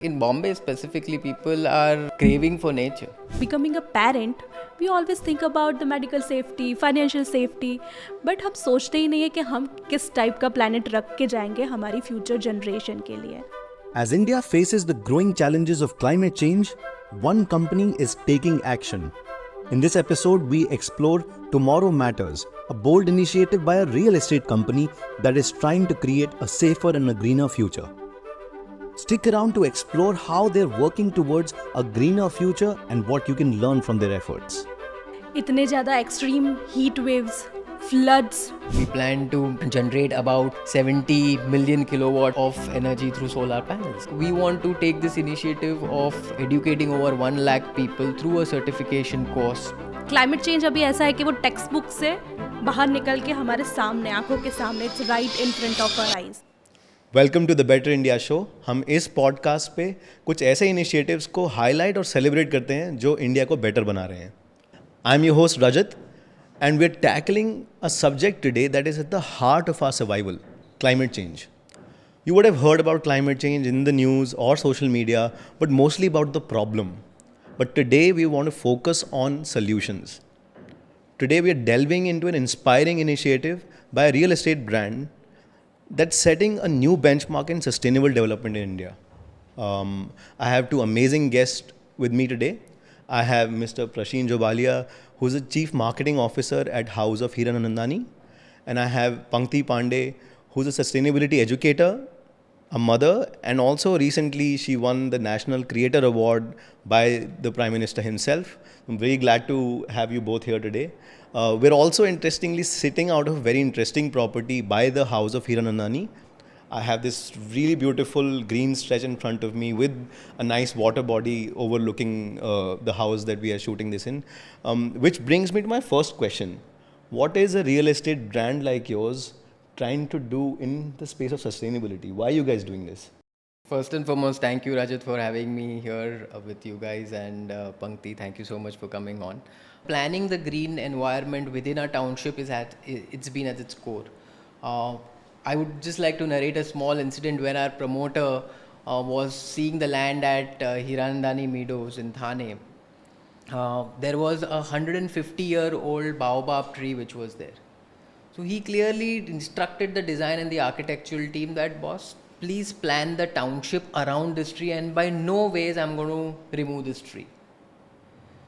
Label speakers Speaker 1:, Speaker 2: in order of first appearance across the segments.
Speaker 1: In Bombay specifically, people are craving for nature.
Speaker 2: Becoming a parent, we always think about the medical safety, financial safety, but हम सोचते ही नहीं है कि हम किस टाइप का planet रख के जाएंगे हमारी future generation के लिए.
Speaker 3: As India faces the growing challenges of climate change, one company is taking action. In this episode, we explore Tomorrow Matters, a bold initiative by a real estate company that is trying to create a safer and a greener future. Stick around to explore how they're working towards a greener future and what you can learn from their efforts.
Speaker 2: इतने ज़्यादा extreme heat waves, floods,
Speaker 1: We plan to generate about 70 million kilowatt of energy through solar panels. We want to take this initiative of educating over 1 lakh people through a certification course.
Speaker 2: climate change अभी ऐसा है कि वो text book से बाहर निकल के हमारे सामने, आंखों के सामने, it's right in front of our eyes.
Speaker 3: Welcome to the better India show. हम इस पॉडकास्ट पे कुछ ऐसे इनिशिएटिव्स को हाईलाइट और सेलिब्रेट करते हैं जो इंडिया को बेटर बना रहे हैं. I am your host Rajat and we are tackling a subject today that is at the heart of our survival, climate change. You would have heard about climate change in the news or social media, but mostly about the problem. But today we want to focus on solutions. Today we are delving into an inspiring initiative by a real estate brand that's setting a new benchmark in sustainable development in India. I have two amazing guests with me today. I have Mr. Prashin Jhobalia, who's the Chief Marketing Officer at House of Hiranandani. And I have Pankti Pandey, who's a sustainability educator, a mother, and also recently she won the National Creator Award by the Prime Minister himself. I'm very glad to have you both here today. We're also interestingly sitting out of a very interesting property by the House of Hiranandani. I have this really beautiful green stretch in front of me with a nice water body overlooking the house that we are shooting this in. Which brings me to my first question. What is a real estate brand like yours trying to do in the space of sustainability? Why are you guys doing this?
Speaker 1: First and foremost, thank you Rajat for having me here with you guys, and Pankti, thank you so much for coming on. Planning the green environment within our township it's been at its core. I would just like to narrate a small incident where our promoter was seeing the land at Hiranandani Meadows in Thane. There was a 150-year-old baobab tree which was there. So he clearly instructed the design and the architectural team that, boss, please plan the township around this tree, and by no ways I'm going to remove this tree.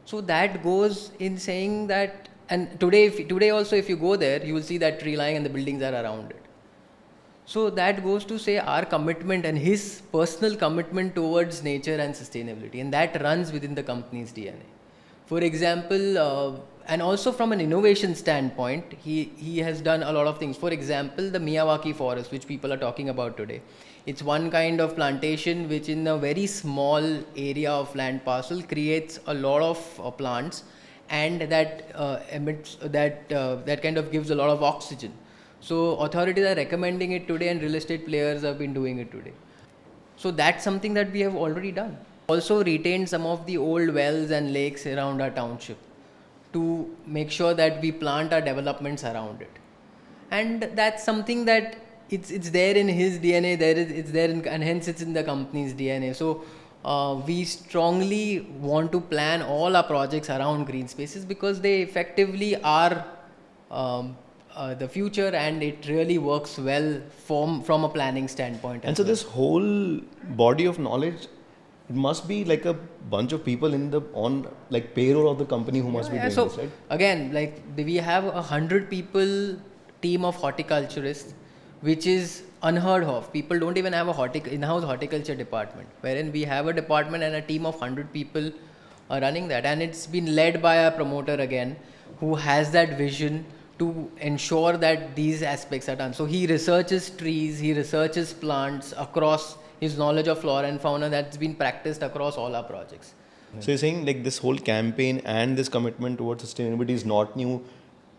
Speaker 1: So that goes in saying that, and today also if you go there, you will see that tree lying and the buildings are around it. So that goes to say our commitment and his personal commitment towards nature and sustainability, and that runs within the company's DNA. For example, and also from an innovation standpoint, he has done a lot of things. For example, the Miyawaki forest, which people are talking about today. It's one kind of plantation which in a very small area of land parcel creates a lot of plants, and that emits that kind of gives a lot of oxygen. So authorities are recommending it today, and real estate players have been doing it today. So that's something that we have already done. Also retained some of the old wells and lakes around our township to make sure that we plant our developments around it. And that's something that it's there in his DNA, it's there in, and hence it's in the company's DNA. So we strongly want to plan all our projects around green spaces because they effectively are the future, and it really works well from a planning standpoint.
Speaker 3: And so this whole body of knowledge, it must be like a bunch of people on payroll of the company who must be doing this, right?
Speaker 1: Again, we have 100 people team of horticulturists, which is unheard of. People don't even have a in-house horticulture department, wherein we have a department and a team of 100 people are running that, and it's been led by a promoter again who has that vision to ensure that these aspects are done. So he researches trees, he researches plants across his knowledge of flora and fauna that's been practiced across all our projects.
Speaker 3: So you're saying this whole campaign and this commitment towards sustainability is not new.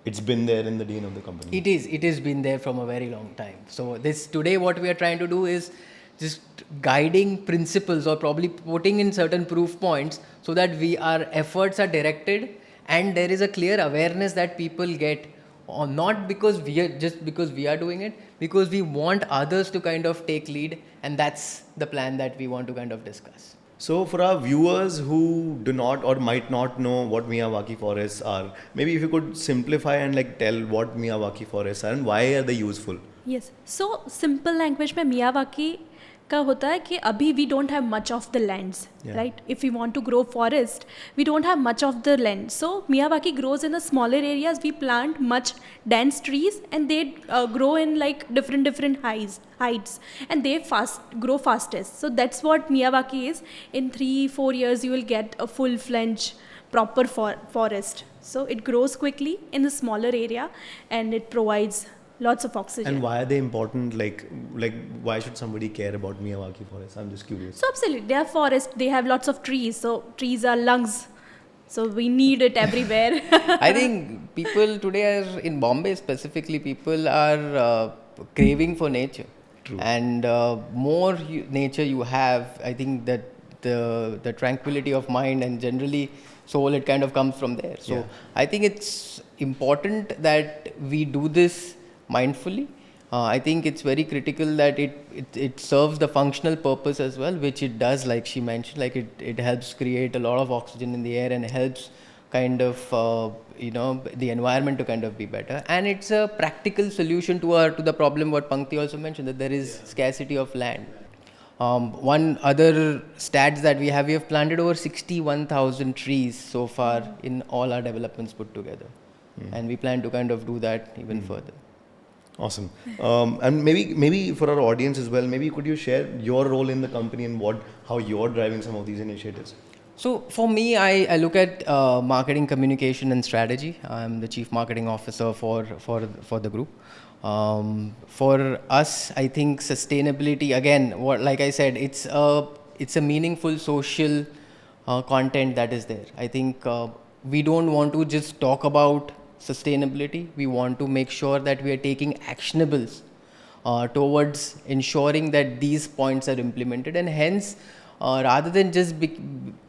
Speaker 3: It's been there in the DNA of the company.
Speaker 1: It has been there from a very long time. So today what we are trying to do is just guiding principles, or probably putting in certain proof points so that our efforts are directed and there is a clear awareness that people get or not because we are doing it, because we want others to kind of take lead, and that's the plan that we want to kind of discuss.
Speaker 3: So, for our viewers who do not or might not know what Miyawaki forests are, maybe if you could simplify and like tell what Miyawaki forests are and why are they useful?
Speaker 2: Yes so simple language में Miyawaki का होता है कि अभी we don't have much of the lands right if you want to grow forest we don't have much of the land so Miyawaki grows in the smaller areas we plant much dense trees and they grow in like different heights and they grow fastest. So that's what Miyawaki is. In 3-4 years you will get a full-fledged proper forest. So it grows quickly in the smaller area and it provides lots of oxygen.
Speaker 3: And why are they important? Like why should somebody care about Miyawaki forests? I'm just curious.
Speaker 2: So absolutely, they are forest. They have lots of trees. So trees are lungs. So we need it everywhere.
Speaker 1: I think people today are in Bombay specifically. People are craving for nature.
Speaker 3: True.
Speaker 1: And more nature you have, I think that the tranquility of mind and generally soul, it kind of comes from there. So
Speaker 3: Yeah.
Speaker 1: I think it's important that we do this mindfully. I think it's very critical that it serves the functional purpose as well, which it does, like she mentioned. Like it helps create a lot of oxygen in the air and helps kind of the environment to kind of be better. And it's a practical solution to the problem what Pankti also mentioned, that there is scarcity of land. One other stats that we have planted over 61,000 trees so far in all our developments put together. And we plan to kind of do that even further.
Speaker 3: Awesome. And maybe for our audience as well, maybe could you share your role in the company and how you're driving some of these initiatives?
Speaker 1: So for me, I look at marketing, communication, and strategy. I'm the chief marketing officer for the group. For us, I think sustainability, again, like I said, it's a meaningful social content that is there. I think we don't want to just talk about sustainability. We want to make sure that we are taking actionables towards ensuring that these points are implemented, and hence rather than just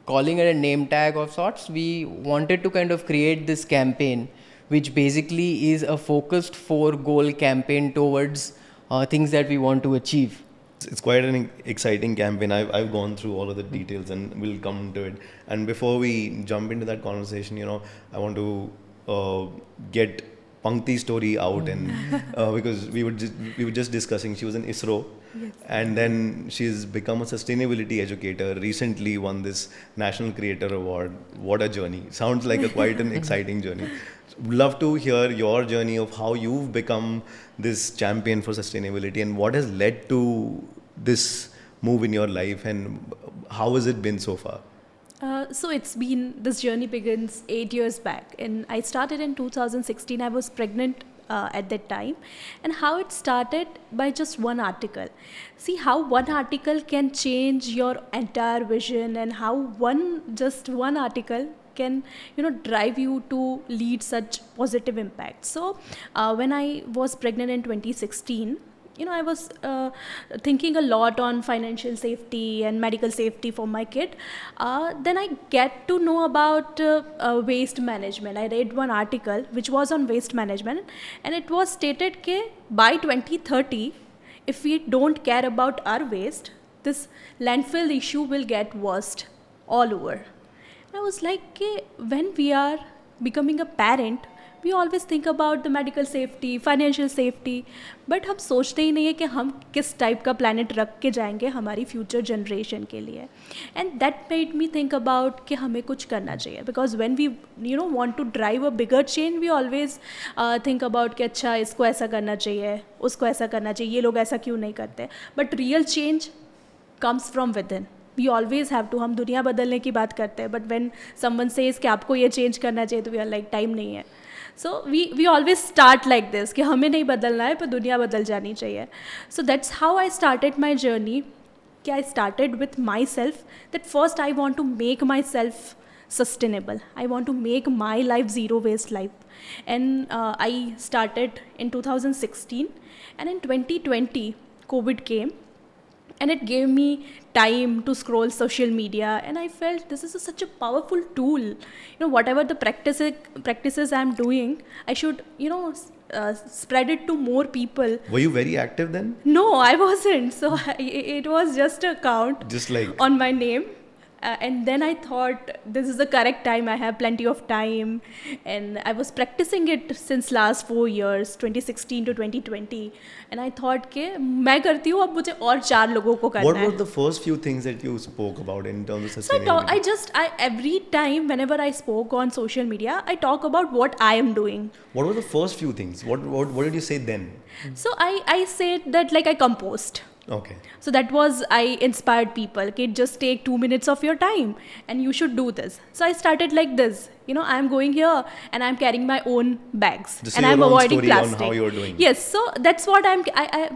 Speaker 1: calling it a name tag of sorts, we wanted to kind of create this campaign, which basically is a focused 4-goal campaign towards things that we want to achieve.
Speaker 3: It's quite an exciting campaign. I've gone through all of the details and we'll come to it. And before we jump into that conversation, I want to get Pankti's story out, and because we were just discussing, she was in ISRO, yes. And then she's become a sustainability educator. Recently won this National Creator Award. What a journey! Sounds like quite an exciting journey. Love to hear your journey of how you've become this champion for sustainability and what has led to this move in your life, and how has it been so far?
Speaker 2: So this journey begins 8 years back, and I started in 2016. I was pregnant at that time, and how it started by just one article. See how one article can change your entire vision, and how just one article can drive you to lead such positive impact. So when I was pregnant in 2016, I was thinking a lot on financial safety and medical safety for my kid. Then I get to know about waste management. I read one article which was on waste management, and it was stated that by 2030, if we don't care about our waste, this landfill issue will get worse all over. I was like, when we are becoming a parent, we always think about the medical safety, financial safety, but हम सोचते ही नहीं है कि हम किस type का planet रख के जाएंगे हमारी future generation के लिए. And that made me think about कि हमें कुछ करना चाहिए, because when we want to drive a bigger change, we always think about कि अच्छा इसको ऐसा करना चाहिए, उसको ऐसा करना चाहिए, ये लोग ऐसा क्यों नहीं करते. But real change comes from within. We always have to, हम दुनिया बदलने की बात करते हैं, but when someone says कि आपको ये change करना चाहिए, तो we are like time नहीं है. So we always start like this कि हमें नहीं बदलना है पर दुनिया बदल जानी चाहिए. So that's how I started my journey. कि I started with myself, that first I want to make myself sustainable. I want to make my life zero waste life. And I started in 2016, and in 2020 COVID came, and it gave me time to scroll social media, and I felt this is such a powerful tool. Whatever the practices I'm doing, I should spread it to more people.
Speaker 3: Were you very active then?
Speaker 2: No, I wasn't. So it was just an account
Speaker 3: Just like
Speaker 2: on my name. And then I thought this is the correct time. I have plenty of time, and I was practicing it since last 4 years, 2016 to 2020. And I thought कि मैं करती हूँ, अब मुझे और 4 लोगों को करना
Speaker 3: what
Speaker 2: है.
Speaker 3: were the first few things that you spoke about in terms of
Speaker 2: So
Speaker 3: sustainability?
Speaker 2: I every time whenever I spoke on social media, I talk about what I am doing.
Speaker 3: What were the first few things? What did you say then?
Speaker 2: So I said that like I compost.
Speaker 3: Okay.
Speaker 2: So that was, I inspired people. Okay, just take 2 minutes of your time and you should do this. So I started like this. I'm going here and I'm carrying my own bags,
Speaker 3: Just
Speaker 2: and
Speaker 3: your
Speaker 2: I'm
Speaker 3: own
Speaker 2: avoiding
Speaker 3: story on
Speaker 2: plastic.
Speaker 3: how you're doing.
Speaker 2: Yes, so that's what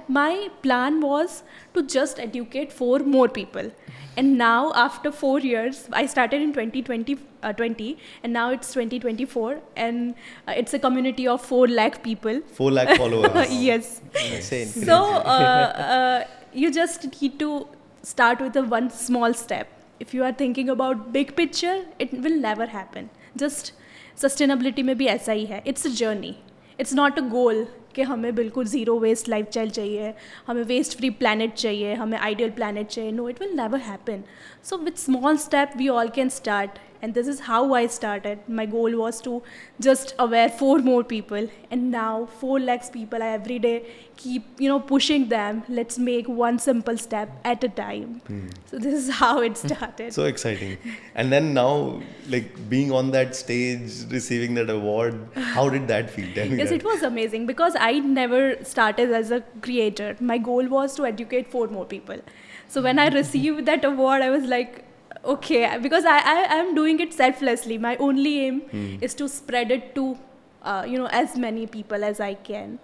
Speaker 2: my plan was to just educate 4 more people. And now after 4 years, I started in 2020, and now it's 2024, and it's a community of 4 lakh people.
Speaker 3: 4 lakh followers.
Speaker 2: Yes.
Speaker 1: Insane.
Speaker 2: So you just need to start with one small step. If you are thinking about big picture, it will never happen. Just sustainability में भी ऐसा ही है. It's a journey. It's not a goal कि हमें बिल्कुल zero waste lifestyle चाहिए, हमें waste free planet चाहिए, हमें ideal planet चाहिए. No, it will never happen. So with small step, we all can start. And this is how I started. My goal was to just aware 4 more people, and now 4 lakhs people, I every day keep pushing them. Let's make one simple step at a time. So this is how it started.
Speaker 3: So exciting. And then now, like being on that stage, receiving that award, how did that feel? Tell me
Speaker 2: Yes,
Speaker 3: that.
Speaker 2: it was amazing because I never started as a creator. My goal was to educate 4 more people. So when I received that award, I was like, okay, because I am doing it selflessly. My only aim is to spread it to as many people as I can.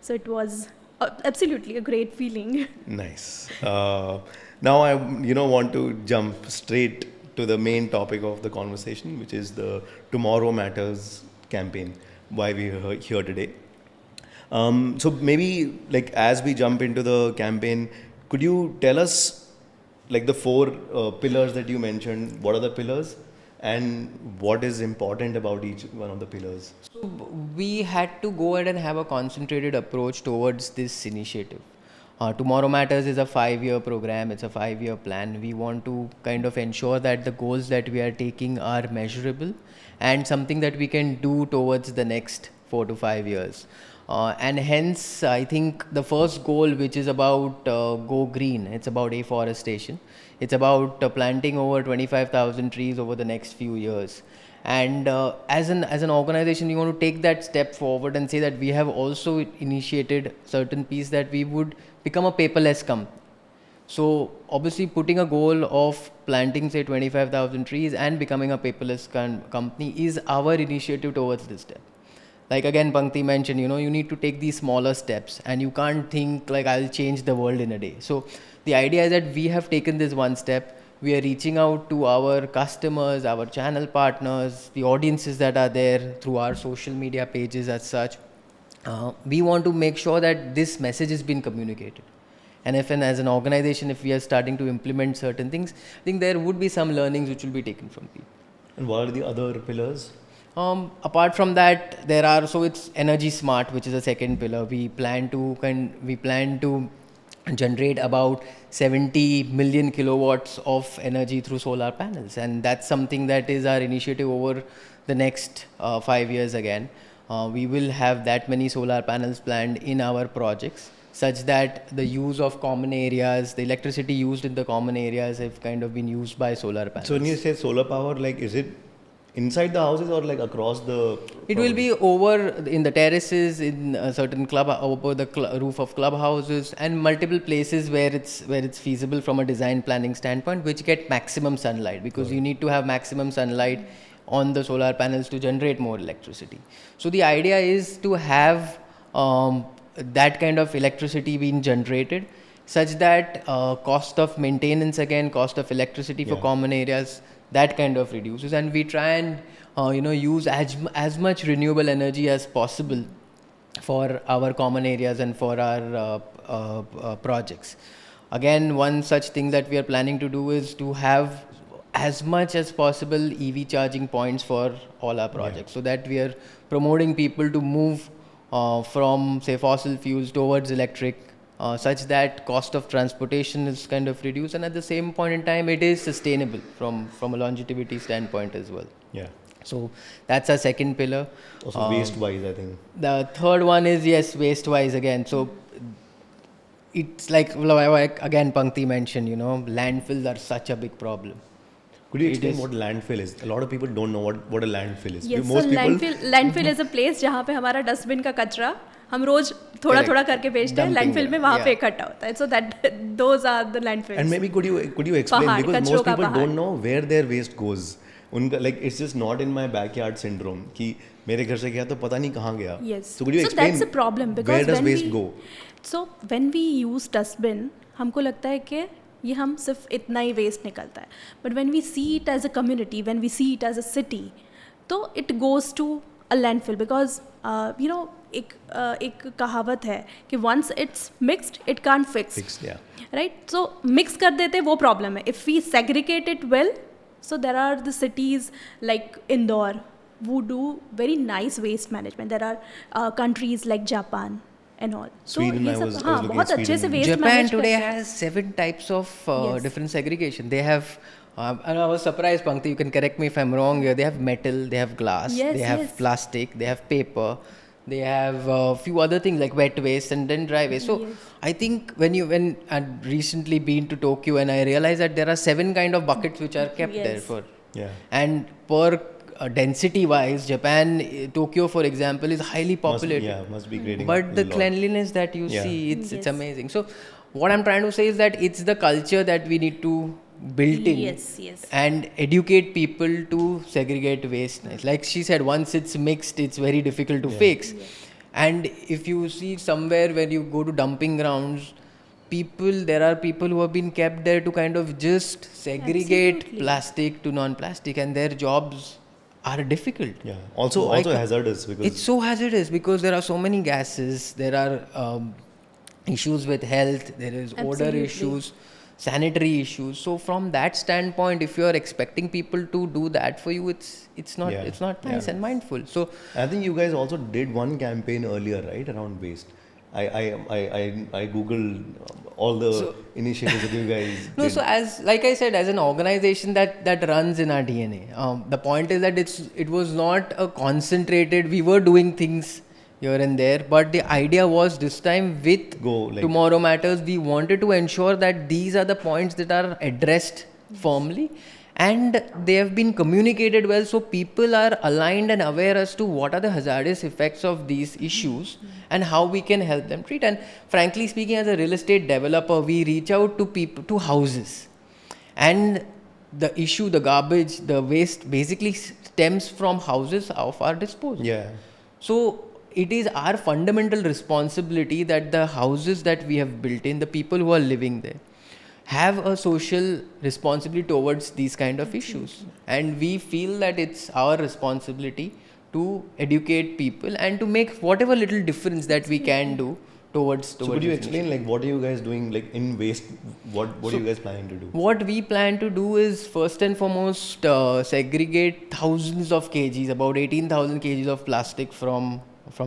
Speaker 2: So it was absolutely a great feeling.
Speaker 3: Nice. Now I want to jump straight to the main topic of the conversation, which is the Tomorrow Matters campaign. Why we are here today. So maybe like as we jump into the campaign, could you tell us like the 4 pillars that you mentioned? What are the pillars, and what is important about each one of the pillars?
Speaker 1: So we had to go ahead and have a concentrated approach towards this initiative. Tomorrow Matters is a 5-year program. It's a 5-year plan. We want to kind of ensure that the goals that we are taking are measurable and something that we can do towards the next 4 to 5 years. And hence, I think the first goal, which is about go green, it's about afforestation. It's about planting over 25,000 trees over the next few years. And as an organization, we want to take that step forward and say that we have also initiated certain piece that we would become a paperless company. So obviously putting a goal of planting say 25,000 trees and becoming a paperless company is our initiative towards this step. Like again, Pankti mentioned, you need to take these smaller steps, and you can't think like I'll change the world in a day. So the idea is that we have taken this one step. We are reaching out to our customers, our channel partners, the audiences that are there through our social media pages as such. We want to make sure that this message has been communicated. And as an organization, if we are starting to implement certain things, I think there would be some learnings which will be taken from people.
Speaker 3: And what are the other pillars?
Speaker 1: Apart from that, it's energy smart, which is a second pillar. We plan to generate about 70 million kilowatts of energy through solar panels, and that's something that is our initiative over the next 5 years. Again, we will have that many solar panels planned in our projects, such that the use of common areas, the electricity used in the common areas, have kind of been used by solar panels.
Speaker 3: So when you say solar power, like is it inside the houses or like across the?
Speaker 1: It will be over in the terraces, in a certain over the roof of clubhouses, and multiple places where it's feasible from a design planning standpoint, which get maximum sunlight, because you need to have maximum sunlight on the solar panels to generate more electricity. So the idea is to have that kind of electricity being generated, such that cost of maintenance, again cost of electricity for common areas, that kind of reduces, and we try and use as much renewable energy as possible for our common areas and for our projects. Again, one such thing that we are planning to do is to have as much as possible EV charging points for all our projects, so that we are promoting people to move from, say, fossil fuels towards electric, such that cost of transportation is kind of reduced, and at the same point in time it is sustainable from a longevity standpoint as well.
Speaker 3: Yeah.
Speaker 1: So that's our second pillar.
Speaker 3: Also waste wise, I think.
Speaker 1: The third one is, yes, waste wise again. So it's like again Pankti mentioned, landfills are such a big problem.
Speaker 3: Could you explain what landfill is? A lot of people don't know what a landfill is.
Speaker 2: Yes,
Speaker 3: Most
Speaker 2: so
Speaker 3: people
Speaker 2: landfill is a place जहाँ पे हमारा dustbin का कचरा हम रोज थोड़ा थोड़ा करके भेजते हैं, लैंडफिल में वहाँ पे इकट्ठा होता है. So that those are the landfills.
Speaker 3: And maybe could you explain,
Speaker 2: पहाड़,
Speaker 3: because
Speaker 2: कचरों
Speaker 3: most
Speaker 2: का
Speaker 3: people
Speaker 2: पहाड़.
Speaker 3: don't know where their waste goes. उनका like it's just not in my backyard syndrome कि मेरे घर से गया तो पता नहीं कहाँ गया.
Speaker 2: Yes.
Speaker 3: So could you
Speaker 2: So
Speaker 3: explain
Speaker 2: that's a problem, because
Speaker 3: where does
Speaker 2: when
Speaker 3: waste
Speaker 2: we-
Speaker 3: go?
Speaker 2: So when we use dustbin, हमको लगता है कि ये हम सिर्फ इतना ही वेस्ट निकलता है. But when we see it as a community, when we see it as a city, तो it goes to a landfill, because एक कहावत है कि once it's mixed it can't fix.
Speaker 3: Fixed, yeah.
Speaker 2: Right. So mix कर देते वो problem है. If we segregate it well, so there are the cities like Indore who do very nice waste management. There are countries like Japan and all.
Speaker 3: Sweden,
Speaker 2: ये
Speaker 3: I
Speaker 2: सब
Speaker 3: was
Speaker 2: हाँ
Speaker 3: looking at
Speaker 2: बहुत अच्छे से
Speaker 3: Sweden.
Speaker 2: waste
Speaker 1: Japan
Speaker 2: manage
Speaker 1: today
Speaker 2: करते हैं.
Speaker 1: has 7 types of
Speaker 2: Yes.
Speaker 1: different segregation. They have, and I was surprised, Pankti, you can correct me if I'm wrong here. They have metal, they have glass,
Speaker 2: Yes,
Speaker 1: they have
Speaker 2: yes.
Speaker 1: plastic, they have paper, they have a few other things like wet waste and then dry waste. So
Speaker 2: Yes.
Speaker 1: I think when I'd recently been to Tokyo, and I realized that there are 7 kind of buckets which are kept there
Speaker 2: Yes.
Speaker 1: for.
Speaker 3: Yeah.
Speaker 1: And per density wise, Japan, Tokyo for example, is highly populated.
Speaker 3: Must be grading.
Speaker 1: But the
Speaker 3: a lot.
Speaker 1: cleanliness that you
Speaker 3: Yeah.
Speaker 1: see, it's
Speaker 2: Yes.
Speaker 1: amazing. So what I'm trying to say is that it's the culture that we need to build in.
Speaker 2: Yes, yes.
Speaker 1: And educate people to segregate waste. Like she said, once it's mixed, it's very difficult to fix. And if you see somewhere where you go to dumping grounds, there are people who have been kept there to kind of just segregate
Speaker 2: Absolutely.
Speaker 1: plastic to non-plastic, and their jobs are difficult.
Speaker 3: Yeah. Also hazardous, because
Speaker 1: It's so hazardous because there are so many gases. There are issues with health. There is odor
Speaker 2: Absolutely.
Speaker 1: issues, sanitary issues. So from that standpoint, if you are expecting people to do that for you, it's not
Speaker 3: Yeah.
Speaker 1: it's not nice
Speaker 3: Yeah.
Speaker 1: and mindful. So
Speaker 3: I think you guys also did one campaign earlier, right, around waste. I googled all the initiatives that you guys
Speaker 1: no,
Speaker 3: did.
Speaker 1: so like I said, as an organization that runs in our DNA, the point is that it was not a concentrated. We were doing things here and there, but the idea was this time with Tomorrow Matters, we wanted to ensure that these are the points that are addressed firmly, and they have been communicated well, so people are aligned and aware as to what are the hazardous effects of these issues and how we can help them treat. And frankly speaking, as a real estate developer, we reach out to people, to houses, and the issue, the garbage, the waste basically stems from houses of our disposal.
Speaker 3: Yeah.
Speaker 1: So it is our fundamental responsibility that the houses that we have built in, the people who are living there, have a social responsibility towards these kind of issues. And we feel that it's our responsibility to educate people and to make whatever little difference that we can do towards
Speaker 3: So could you
Speaker 1: this
Speaker 3: explain, like, what are you guys doing, like, in waste? What are you guys planning to do?
Speaker 1: What we plan to do is, first and foremost, segregate thousands of kgs, about 18,000 kgs of plastic from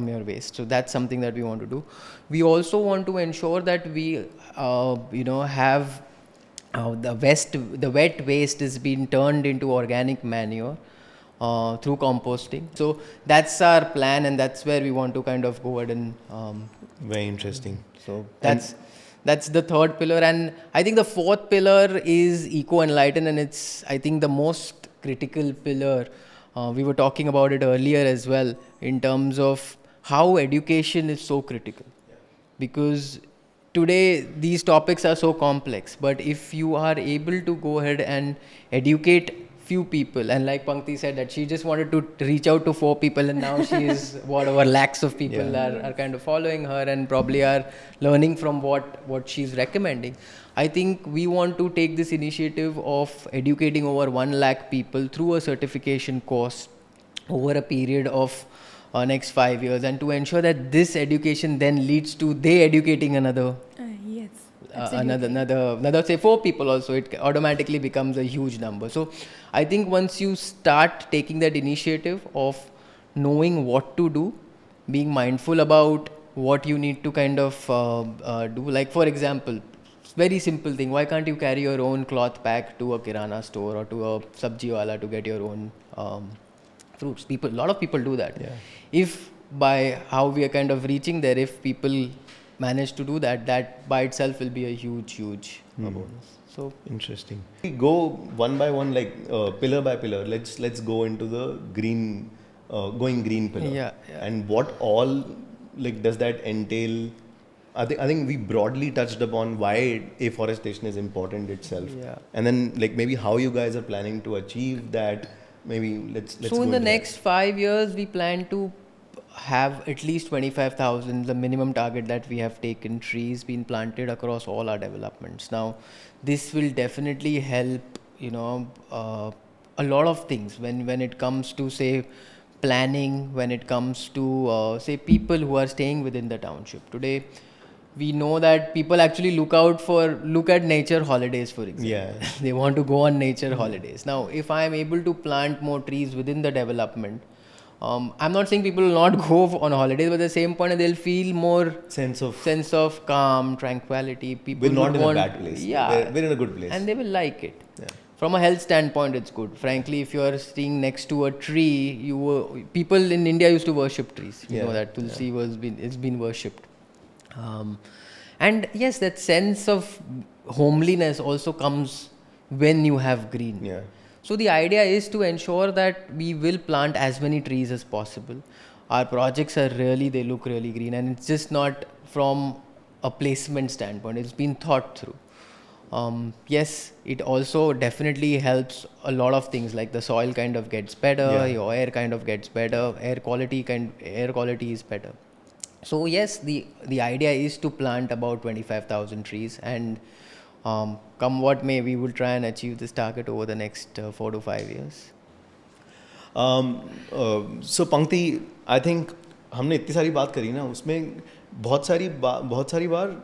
Speaker 1: your waste. So that's something that we want to do. We also want to ensure that we, have the wet waste is being turned into organic manure through composting. So that's our plan, and that's where we want to kind of go ahead and.
Speaker 3: Very interesting.
Speaker 1: So that's the third pillar, and I think the fourth pillar is Eco Enlighten, and it's, I think, the most critical pillar. We were talking about it earlier as well, in terms of how education is so critical, because today these topics are so complex, but if you are able to go ahead and educate few people, and like Pankti said that she just wanted to reach out to 4 people, and now she is whatever lakhs of people are kind of following her and probably are learning from what she's recommending. I think we want to take this initiative of educating over 1 lakh people through a certification course over a period of next 5 years, and to ensure that this education then leads to they educating another
Speaker 2: Yes.
Speaker 1: another say 4 people also, it automatically becomes a huge number. So I think once you start taking that initiative of knowing what to do, being mindful about what you need to kind of do, like for example, very simple thing, why can't you carry your own cloth pack to a kirana store or to a sabji wala to get your own fruits? A lot of people do that.
Speaker 3: Yeah.
Speaker 1: If by how we are kind of reaching there, if people manage to do that, that by itself will be a huge bonus. So
Speaker 3: interesting. We go one by one, like pillar by pillar. Let's go into the green, going green pillar.
Speaker 1: Yeah.
Speaker 3: And what all like does that entail? I think we broadly touched upon why afforestation is important itself.
Speaker 1: Yeah.
Speaker 3: And then like maybe how you guys are planning to achieve that. Maybe let's
Speaker 1: so
Speaker 3: go
Speaker 1: in the
Speaker 3: into
Speaker 1: next 5 years, we plan to have at least 25,000, the minimum target that we have taken, trees being planted across all our developments. Now, this will definitely help, a lot of things when it comes to, say, planning, when it comes to, say, people who are staying within the township. Today, we know that people actually look at nature holidays, for example.
Speaker 3: Yeah.
Speaker 1: They want to go on nature holidays. Now, if I am able to plant more trees within the development, I'm not saying people will not go on holidays, but at the same point, they'll feel more
Speaker 3: sense of
Speaker 1: calm, tranquility. People
Speaker 3: we're not
Speaker 1: would
Speaker 3: in
Speaker 1: want,
Speaker 3: a bad place.
Speaker 1: Yeah,
Speaker 3: We're in a good place.
Speaker 1: and they will like it.
Speaker 3: Yeah.
Speaker 1: From a health standpoint, it's good. Frankly, if you are staying next to a tree, people in India used to worship trees. You know that Tulsi it's been worshipped. And yes, that sense of homeliness also comes when you have green.
Speaker 3: Yeah.
Speaker 1: So the idea is to ensure that we will plant as many trees as possible. Our projects they look really green, and it's just not from a placement standpoint. It's been thought through. Yes, it also definitely helps a lot of things, like the soil kind of gets better, your air kind of gets better, air quality is better. So yes, the idea is to plant about 25,000 trees, and come what may, we will try and achieve this target over the next 4 to 5 years.
Speaker 3: So Pankti, I think हमने इतनी सारी बात करी ना, उसमें बहुत सारी बार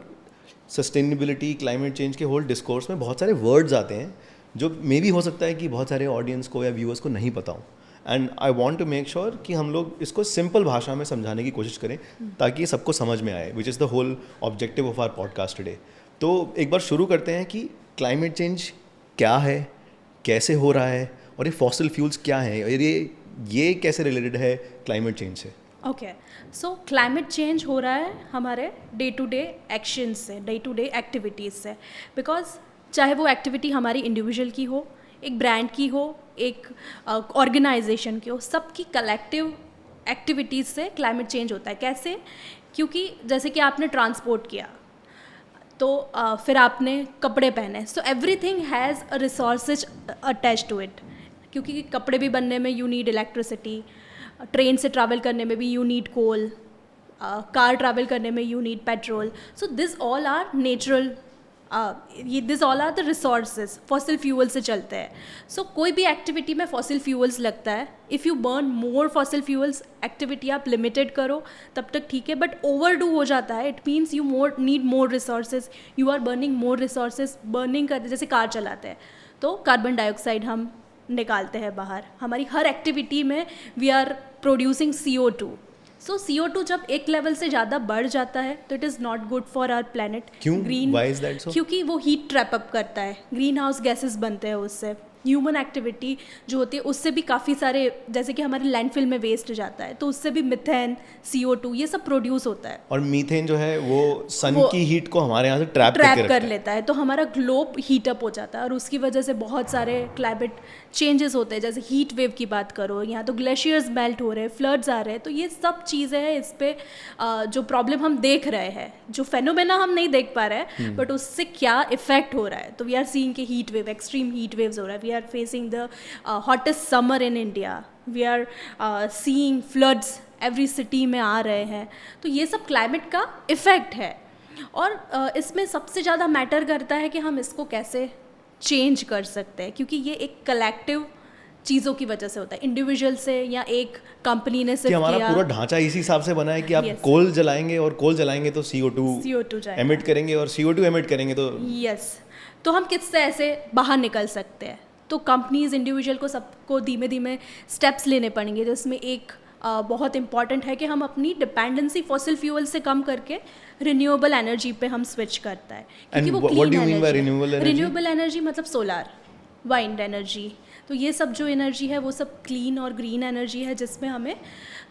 Speaker 3: sustainability, climate change के होल डिस्कोर्स में बहुत सारे वर्ड्स आते हैं जो मे भी हो सकता है कि बहुत सारे ऑडियंस को या व्यूअर्स को नहीं पता हो. And I want to make sure कि हम लोग इसको सिंपल भाषा में समझाने की कोशिश करें ताकि ये सबको समझ में आए, which is the whole objective of our podcast today. तो एक बार शुरू करते हैं कि क्लाइमेट चेंज क्या है, कैसे हो रहा है, और ये फॉसिल फ्यूल्स क्या हैं, और ये कैसे रिलेटेड है क्लाइमेट चेंज से.
Speaker 2: ओके, सो क्लाइमेट चेंज हो रहा है हमारे डे टू डे एक्शंस से, डे टू डे एक्टिविटीज़ से. बिकॉज चाहे वो एक्टिविटी हमारी इंडिविजुअल की हो, एक ब्रांड की हो, एक ऑर्गेनाइजेशन की हो, सबकी कलेक्टिव एक्टिविटीज़ से क्लाइमेट चेंज होता है. कैसे? क्योंकि जैसे कि आपने ट्रांसपोर्ट किया तो फिर आपने कपड़े पहने, so everything has a resources attach to it. क्योंकि कपड़े भी बनने में यू नीड इलेक्ट्रिसिटी, ट्रेन से ट्रैवल करने में भी you need coal, car travel करने में you need petrol. So this all are natural, this all are the resources fossil fuel से चलते हैं. सो कोई भी एक्टिविटी में फॉसिल फ्यूल्स लगता है. If you burn more fossil fuels, activity आप लिमिटेड करो तब तक ठीक है, बट ओवर डू हो जाता है, it means you need more resources, you are burning more resources. Burning करते, जैसे कार चलाते हैं तो कार्बन डाइऑक्साइड हम निकालते हैं बाहर. हमारी हर एक्टिविटी में we are producing CO2. So CO2 जब एक लेवल से ज़्यादा बढ़ जाता है तो it is not good for our planet.
Speaker 3: क्यों? Why is that so?
Speaker 2: क्योंकि वो हीट ट्रैप अप करता है, ग्रीन हाउस गैसेस बनते हैं उससे. ह्यूमन एक्टिविटी जो होती है उससे भी काफ़ी सारे, जैसे कि हमारे लैंडफिल में वेस्ट जाता है तो उससे भी मिथेन, CO2 ये सब प्रोड्यूस होता है.
Speaker 3: और मीथेन जो है वो सन की हीट को हमारे यहाँ से ट्रैप
Speaker 2: कर लेता है, तो हमारा ग्लोब हीट अप हो जाता है और उसकी वजह से बहुत सारे क्लाइमेट चेंजेस होते हैं. जैसे हीट वेव की बात करो, यहाँ तो ग्लेशियर्स मेल्ट हो रहे हैं, फ्लड्स आ रहे हैं. तो ये सब चीज़ें हैं, इस पे जो प्रॉब्लम हम देख रहे हैं, जो फेनोमेना हम नहीं देख पा रहे हैं, बट उससे क्या इफेक्ट हो रहा है. तो वी आर सीइंग कि heat wave, extreme heat waves हो रहा है. We are facing the hottest summer in India. We are seeing floods every city में आ रहे हैं. तो ये सब क्लाइमेट का इफ़ेक्ट है. और इसमें सबसे ज़्यादा मैटर करता है कि हम इसको कैसे चेंज कर सकते हैं, क्योंकि ये एक कलेक्टिव चीज़ों की वजह से होता है, इंडिविजुअल से या एक कंपनी ने
Speaker 3: कि
Speaker 2: सिर्फ
Speaker 3: हमारा
Speaker 2: किया।
Speaker 3: पूरा ढांचा इसी हिसाब से बना है कि आप
Speaker 2: Yes.
Speaker 3: कोल जलाएंगे और कोल जलाएंगे तो CO2
Speaker 2: CO2 जाएगा।
Speaker 3: एमिट करेंगे और CO2 एमिट करेंगे तो
Speaker 2: यस, तो हम किससे ऐसे बाहर निकल सकते हैं? तो कंपनीज, इंडिविजुअल को सबको धीमे धीमे स्टेप्स लेने पड़ेंगे, जिसमें एक बहुत इंपॉर्टेंट है कि हम अपनी डिपेंडेंसी फॉसिल फ्यूल से कम करके रिन्यूएबल एनर्जी पे हम स्विच करता है, क्योंकि वो
Speaker 3: what do you
Speaker 2: clean
Speaker 3: mean by
Speaker 2: energy.
Speaker 3: renewable energy?
Speaker 2: Renewable energy मतलब सोलर, वाइंड एनर्जी, तो ये सब जो एनर्जी है वो सब क्लीन और ग्रीन एनर्जी है, जिसमें हमें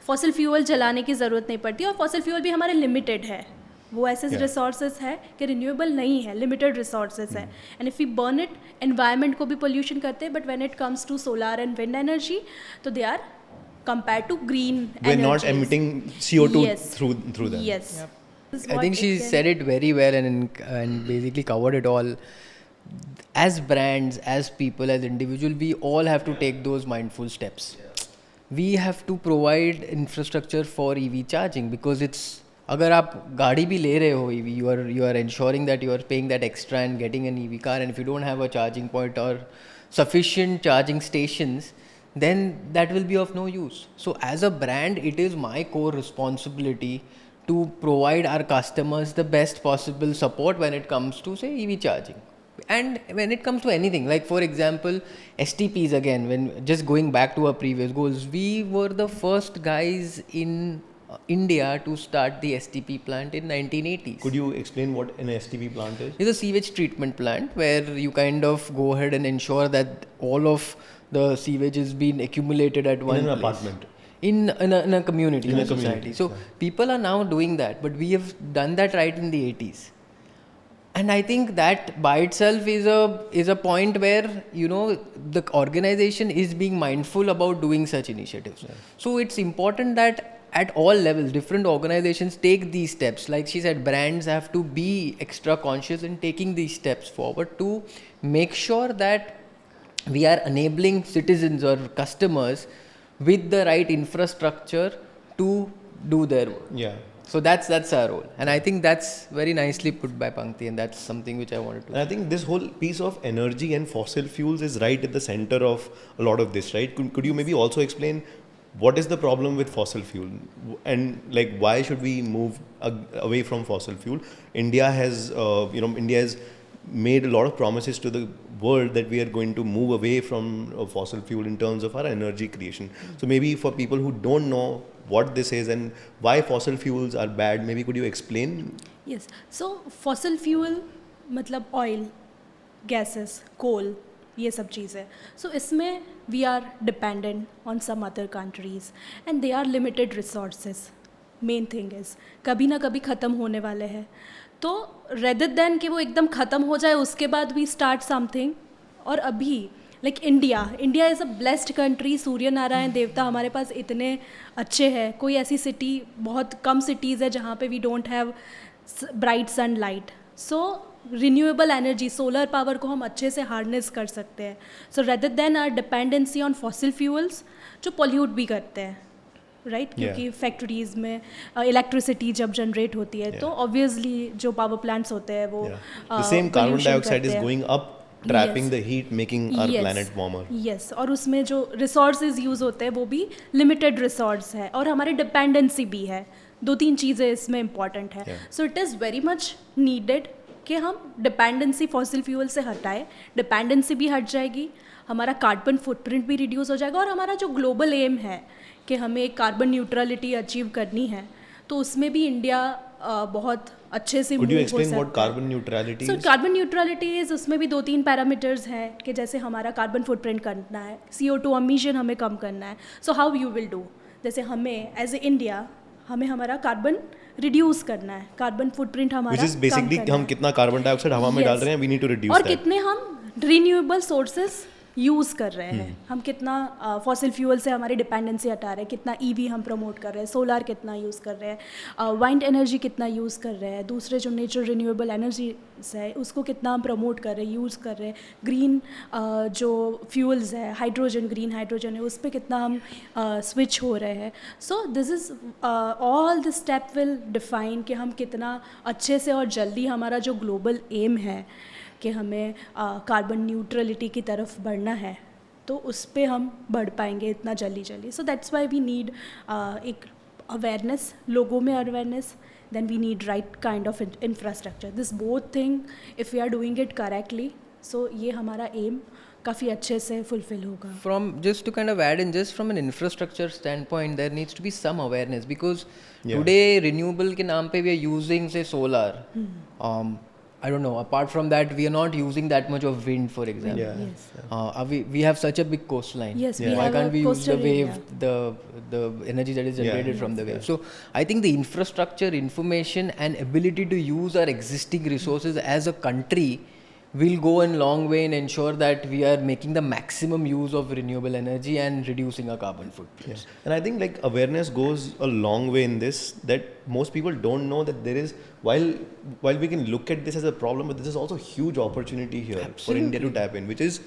Speaker 2: फॉसिल फ्यूल जलाने की ज़रूरत नहीं पड़ती। और फॉसिल फ्यूल भी हमारे लिमिटेड है, वो ऐसे रिसोर्सेज है कि रिन्यूएबल नहीं है, लिमिटेड रिसोर्सेज है, and if we burn it environment को भी पोल्यूशन करते हैं। But when it comes to solar and wind energy, तो they are compared to green
Speaker 3: we're
Speaker 2: energies.
Speaker 3: not emitting CO2
Speaker 2: Yes.
Speaker 3: through them.
Speaker 2: Yes. This is
Speaker 1: I
Speaker 2: what
Speaker 1: think she
Speaker 2: it can-
Speaker 1: said it very well and basically covered it all. As brands, as people, as individual, we all have to take those mindful steps. We have to provide infrastructure for EV charging, because it's, अगर आप गाड़ी भी ले रहे हो EV, you are ensuring that you are paying that extra and getting an EV car, and if you don't have a charging point or sufficient charging stations, then that will be of no use. So as a brand, it is my core responsibility to provide our customers the best possible support when it comes to, say, EV charging. And when it comes to anything, like for example, STPs, again, when just going back to our previous goals, we were the first guys in India to start the STP plant in 1980s.
Speaker 3: Could you explain what an STP plant is?
Speaker 1: It's a sewage treatment plant where you kind of go ahead and ensure that all of the sewage is being accumulated at one
Speaker 3: In an
Speaker 1: place.
Speaker 3: apartment.
Speaker 1: In a community, in a
Speaker 3: community,
Speaker 1: society. So
Speaker 3: yeah.
Speaker 1: people are now doing that, but we have done that right in the 80s. And I think that by itself is a point where, you know, the organization is being mindful about doing such initiatives.
Speaker 3: Yeah.
Speaker 1: So it's important that at all levels, different organizations take these steps. Like she said, brands have to be extra conscious in taking these steps forward to make sure that we are enabling citizens or customers with the right infrastructure to do their work.
Speaker 3: Yeah.
Speaker 1: So that's our role, and I think that's very nicely put by Pankti, and that's something which I wanted to.
Speaker 3: And I think this whole piece of energy and fossil fuels is right at the center of a lot of this, right? Could you maybe also explain what is the problem with fossil fuel, and like why should we move away from fossil fuel? India has made a lot of promises to the world that we are going to move away from fossil fuel in terms of our energy creation. So maybe for people who don't know what this is and why fossil fuels are bad, maybe could you explain?
Speaker 2: Yes. So fossil fuel मतलब oil, gases, coal, ये सब चीज़ है. So इसमें we are dependent on some other countries and they are limited resources. Main thing is कभी ना कभी ख़त्म होने वाले हैं. तो rather than कि वो एकदम ख़त्म हो जाए उसके बाद we start something, और अभी like India is a blessed country. Surya Narayan देवता हमारे पास इतने अच्छे हैं. कोई ऐसी सिटी, बहुत कम सिटीज़ है जहाँ पे we don't have bright sunlight. So renewable energy, solar power को हम अच्छे से हार्नेस कर सकते हैं. So rather than our dependency on fossil fuels जो पोल्यूट भी करते हैं, राइट? क्योंकि फैक्ट्रीज में इलेक्ट्रिसिटी जब जनरेट होती है तो ऑब्वियसली जो पावर प्लांट्स होते हैं वो
Speaker 3: the same carbon dioxide is going up, trapping the heat, making our planet warmer.
Speaker 2: Yes, और उसमें जो रिसोर्सेज यूज़ होते हैं वो भी लिमिटेड रिसोर्स है और हमारी डिपेंडेंसी भी है. 2-3 चीज़ें इसमें इंपॉर्टेंट है. So it is very much needed कि हम डिपेंडेंसी फॉसिल फ्यूल से हटाएं. डिपेंडेंसी भी हट जाएगी, हमारा कार्बन फुटप्रिंट भी रिड्यूस हो जाएगा, और हमारा जो ग्लोबल एम है कि हमें एक कार्बन न्यूट्रलिटी अचीव करनी है तो उसमें भी इंडिया बहुत अच्छे से
Speaker 3: Could you
Speaker 2: move
Speaker 3: explain
Speaker 2: हो
Speaker 3: what
Speaker 2: सकता है.
Speaker 3: carbon neutrality
Speaker 2: So
Speaker 3: is?
Speaker 2: Carbon neutrality is, उसमें भी 2-3 पैरामीटर्स हैं कि जैसे हमारा कार्बन फुटप्रिंट करना है, CO2 एमिशन हमें कम करना है. So how you will do, जैसे हमें एज ए इंडिया हमें हमारा कार्बन रिड्यूस करना है, कार्बन फुटप्रिंट हमारा
Speaker 3: Which is basically हम कितना कार्बन डाइऑक्साइड हवा में डाल रहे हैं, we need to reduce
Speaker 2: और
Speaker 3: that.
Speaker 2: कितने हम रिन्यूएबल सोर्सेज यूज़ कर रहे हैं, हम कितना फॉसिल फ्यूल से हमारी डिपेंडेंसी हटा रहे हैं, कितना ईवी हम प्रमोट कर रहे हैं, सोलर कितना यूज़ कर रहे हैं, वाइंड एनर्जी कितना यूज़ कर रहे हैं, दूसरे जो नेचुरल रिन्यूएबल एनर्जी है उसको कितना हम प्रमोट कर रहे हैं, यूज़ कर रहे हैं, ग्रीन जो फ्यूल्स है, हाइड्रोजन, ग्रीन हाइड्रोजन है, उस पर कितना हम स्विच हो रहे हैं. So this is all this step will define कि हम कितना अच्छे से और जल्दी हमारा जो ग्लोबल एम है कि हमें कार्बन न्यूट्रलिटी की तरफ बढ़ना है, तो उस पर हम बढ़ पाएंगे इतना जल्दी. So that's why we need एक अवेयरनेस, लोगों में awareness, then we need right kind of infrastructure. This both thing, if we are doing it correctly, so ये हमारा aim काफ़ी अच्छे से fulfill होगा.
Speaker 1: From just to kind of add in, just from an infrastructure standpoint, there needs to be some awareness because today renewable के नाम पे we are using say solar. I don't know. Apart from that, we are not using that much of wind, for example.
Speaker 3: Yeah.
Speaker 1: We have such a big coastline.
Speaker 2: Yes, we
Speaker 1: Why
Speaker 2: have
Speaker 1: can't
Speaker 2: a
Speaker 1: we use the
Speaker 2: coastal
Speaker 1: wave,
Speaker 2: area.
Speaker 1: the energy that is generated from the wave? So I think the infrastructure, information, and ability to use our existing resources as a country will go a long way in ensure that we are making the maximum use of renewable energy and reducing our carbon footprint.
Speaker 3: Yeah. And I think like awareness goes a long way in this, that most people don't know that there is, while we can look at this as a problem, but this is also a huge opportunity here for India to tap in, which is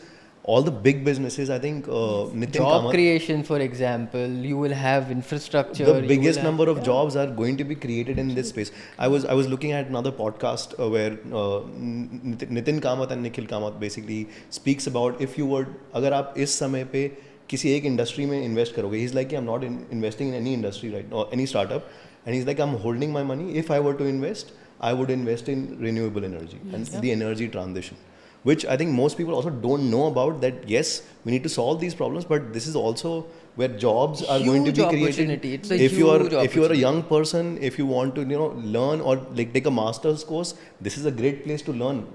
Speaker 3: all the big businesses. I think Nitin
Speaker 1: Job
Speaker 3: Kamath,
Speaker 1: creation, for example, you will have infrastructure.
Speaker 3: the biggest number of jobs are going to be created in this space. I was looking at another podcast where Nitin Kamath and Nikhil Kamath basically speaks about, if you were, अगर आप इस समय पे किसी एक industry में invest करोगे, he's like, I'm not investing in any industry right now, any startup, and he's like, I'm holding my money. If I were to invest, I would invest in renewable energy and the energy transition, which I think most people also don't know about, that yes, we need to solve these problems, but this is also where jobs are going to be created.
Speaker 1: It's a
Speaker 3: if you are
Speaker 1: huge
Speaker 3: a young person, if you want to learn or like take a master's course, this is a great place to learn,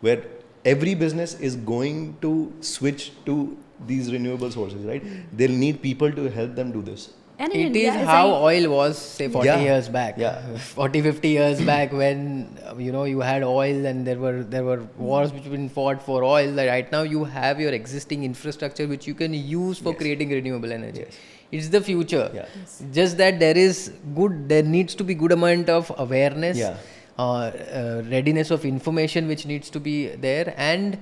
Speaker 3: where every business is going to switch to these renewable sources, right? They'll need people to help them do this.
Speaker 2: And in
Speaker 1: It
Speaker 2: India,
Speaker 1: is
Speaker 2: as
Speaker 1: how
Speaker 2: I-
Speaker 1: oil was, say, 40 years back. 40, 50 years back, when you had oil and there were wars which been fought for oil. Like right now you have your existing infrastructure which you can use for creating renewable energy. It's the future. Just that there needs to be good amount of awareness, readiness of information which needs to be there, and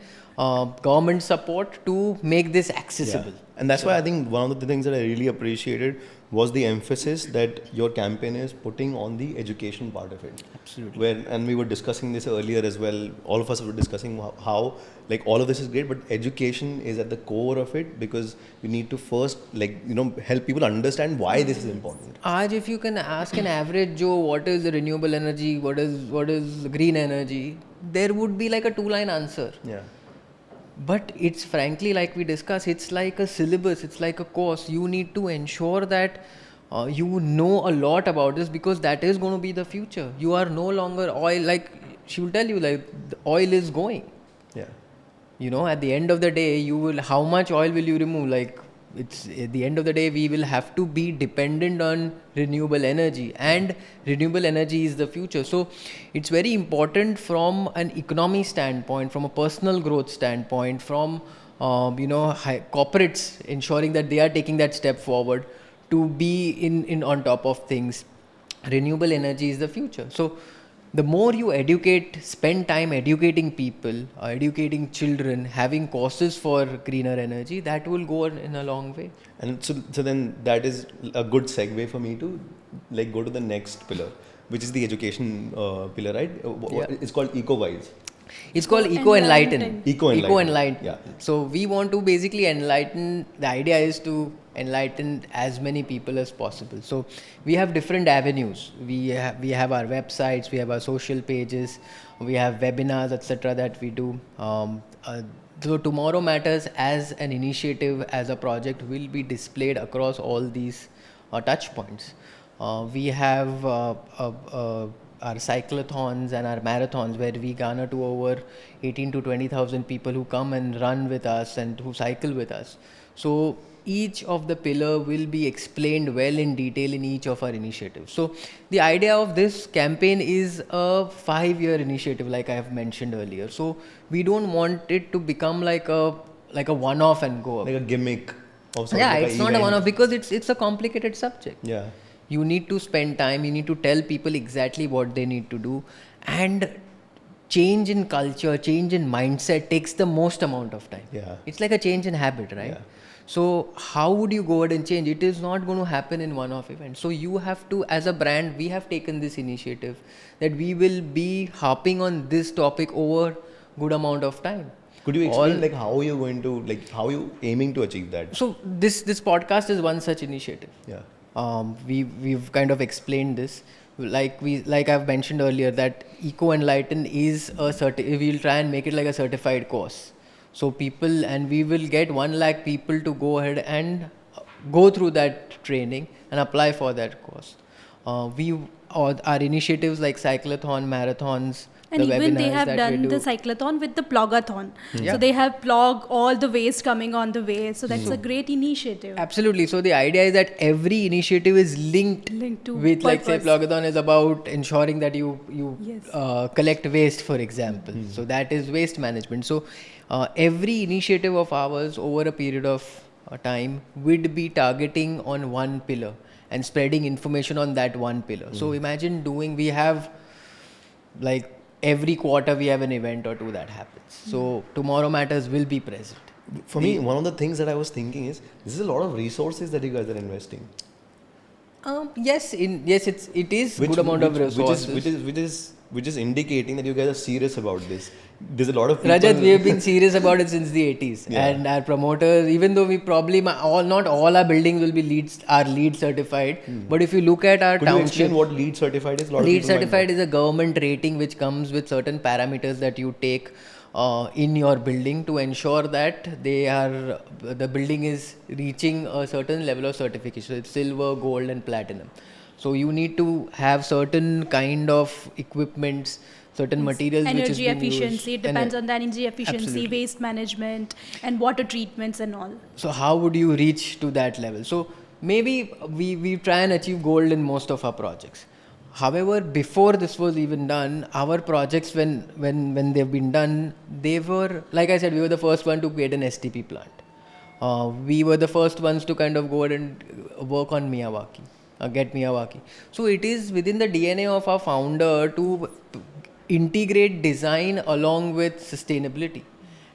Speaker 1: government support to make this accessible.
Speaker 3: And that's why I think one of the things that I really appreciated was the emphasis that your campaign is putting on the education part of it.
Speaker 1: Absolutely.
Speaker 3: And we were discussing this earlier as well. All of us were discussing how like all of this is great, but education is at the core of it, because you need to first help people understand why this is important.
Speaker 1: Aaj, if you can ask an average Joe what is the renewable energy, what is green energy, there would be like a 2-line answer.
Speaker 3: Yeah.
Speaker 1: But it's frankly, like we discussed, it's like a syllabus, it's like a course. You need to ensure that you know a lot about this, because that is going to be the future. You are no longer oil, like she will tell you, like the oil is going.
Speaker 3: Yeah.
Speaker 1: At the end of the day, how much oil will you remove? Like, it's at the end of the day, we will have to be dependent on renewable energy, and renewable energy is the future. So it's very important from an economy standpoint, from a personal growth standpoint, from corporates ensuring that they are taking that step forward to be in on top of things. Renewable energy is the future. So the more you spend time educating people, educating children, having courses for greener energy, that will go in a long way.
Speaker 3: And so then that is a good segue for me to like go to the next pillar, which is the education pillar, right? It's called Eco-Wise.
Speaker 1: It's called Eco Enlighten.
Speaker 3: Eco Enlighten.
Speaker 1: Yeah. So we want to basically enlighten. The idea is to enlighten as many people as possible. So we have different avenues. We have our websites, we have our social pages, we have webinars, etc. that we do. So Tomorrow Matters as an initiative, as a project, will be displayed across all these touch points. We have our cyclothons and our marathons, where we garner to over 18 to 20,000 people who come and run with us and who cycle with us. So each of the pillar will be explained well in detail in each of our initiatives. So the idea of this campaign is a 5-year initiative, like I have mentioned earlier. So we don't want it to become like a one-off and go up.
Speaker 3: Like a gimmick of something.
Speaker 1: Yeah, it's not a one-off, because it's a complicated subject.
Speaker 3: Yeah.
Speaker 1: You need to spend time, you need to tell people exactly what they need to do, and change in culture, change in mindset takes the most amount of time.
Speaker 3: Yeah.
Speaker 1: It's like a change in habit, right?
Speaker 3: Yeah.
Speaker 1: So how would you go ahead and change? It is not going to happen in one-off event. So you have to, as a brand, we have taken this initiative that we will be harping on this topic over good amount of time.
Speaker 3: Could you explain like how you're going to, like how you aiming to achieve that?
Speaker 1: So this podcast is one such initiative.
Speaker 3: Yeah.
Speaker 1: We've kind of explained this, like I've mentioned earlier, that Eco Enlighten is we'll try and make it like a certified course. So people, and we will get 1 lakh people to go ahead and go through that training and apply for that course. Our initiatives like cyclothon, marathons,
Speaker 2: and
Speaker 1: the
Speaker 2: even they
Speaker 1: webinars
Speaker 2: have
Speaker 1: that
Speaker 2: done
Speaker 1: we do.
Speaker 2: the cyclothon with the plogathon.
Speaker 1: Yeah.
Speaker 2: So they have plog all the waste coming on the way. So that's a great initiative.
Speaker 1: Absolutely. So the idea is that every initiative is linked
Speaker 2: To
Speaker 1: with, like, say,
Speaker 2: purpose.
Speaker 1: Plogathon is about ensuring that you
Speaker 2: Yes.
Speaker 1: collect waste, for example. So that is waste management. So every initiative of ours over a period of time would be targeting on one pillar and spreading information on that one pillar. So imagine we have like every quarter we have an event or two that happens. So Tomorrow Matters will be present.
Speaker 3: For me, one of the things that I was thinking is, this is a lot of resources that you guys are investing.
Speaker 1: Yes, it is good amount of resources.
Speaker 3: Which is indicating that you guys are serious about this. There's a lot of people.
Speaker 1: Rajat, we have been serious about it since the 80s.
Speaker 3: Yeah.
Speaker 1: And our promoters, even though we probably, not all our buildings will be LEED certified, but if you look at our
Speaker 3: Could you
Speaker 1: township,
Speaker 3: explain what LEED certified is? A lot of
Speaker 1: LEED
Speaker 3: people might
Speaker 1: certified
Speaker 3: know.
Speaker 1: is a government rating which comes with certain parameters that you take in your building to ensure that the building is reaching a certain level of certification. So it's silver, gold and platinum. So you need to have certain kind of equipments, certain materials which is
Speaker 2: Energy
Speaker 1: being
Speaker 2: efficiency,
Speaker 1: used.
Speaker 2: it depends on the energy efficiency,
Speaker 1: Absolutely.
Speaker 2: waste management, and water treatments and all.
Speaker 1: So how would you reach to that level? So maybe we try and achieve gold in most of our projects. However, before this was even done, our projects, when they've been done, they were, like I said, we were the first one to create an STP plant. We were the first ones to kind of go ahead and work on Miyawaki, get Miyawaki. So it is within the DNA of our founder to integrate design along with sustainability.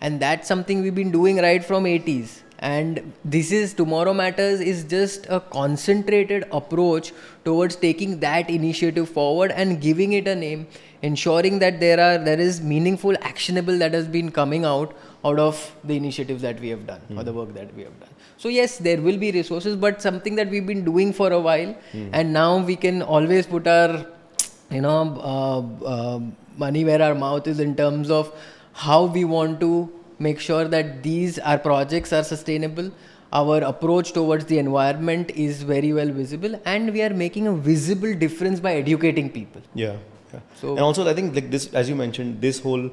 Speaker 1: And that's something we've been doing right from 80s. And this is Tomorrow Matters is just a concentrated approach towards taking that initiative forward and giving it a name, ensuring that there is meaningful, actionable that has been coming out of the initiatives that we have done or the work that we have done. So yes, there will be resources, but something that we've been doing for a while, and now we can always put our money where our mouth is in terms of how we want to make sure that our projects are sustainable. Our approach towards the environment is very well visible, and we are making a visible difference by educating people.
Speaker 3: Yeah.
Speaker 1: So-
Speaker 3: And also, I think like this, as you mentioned, this whole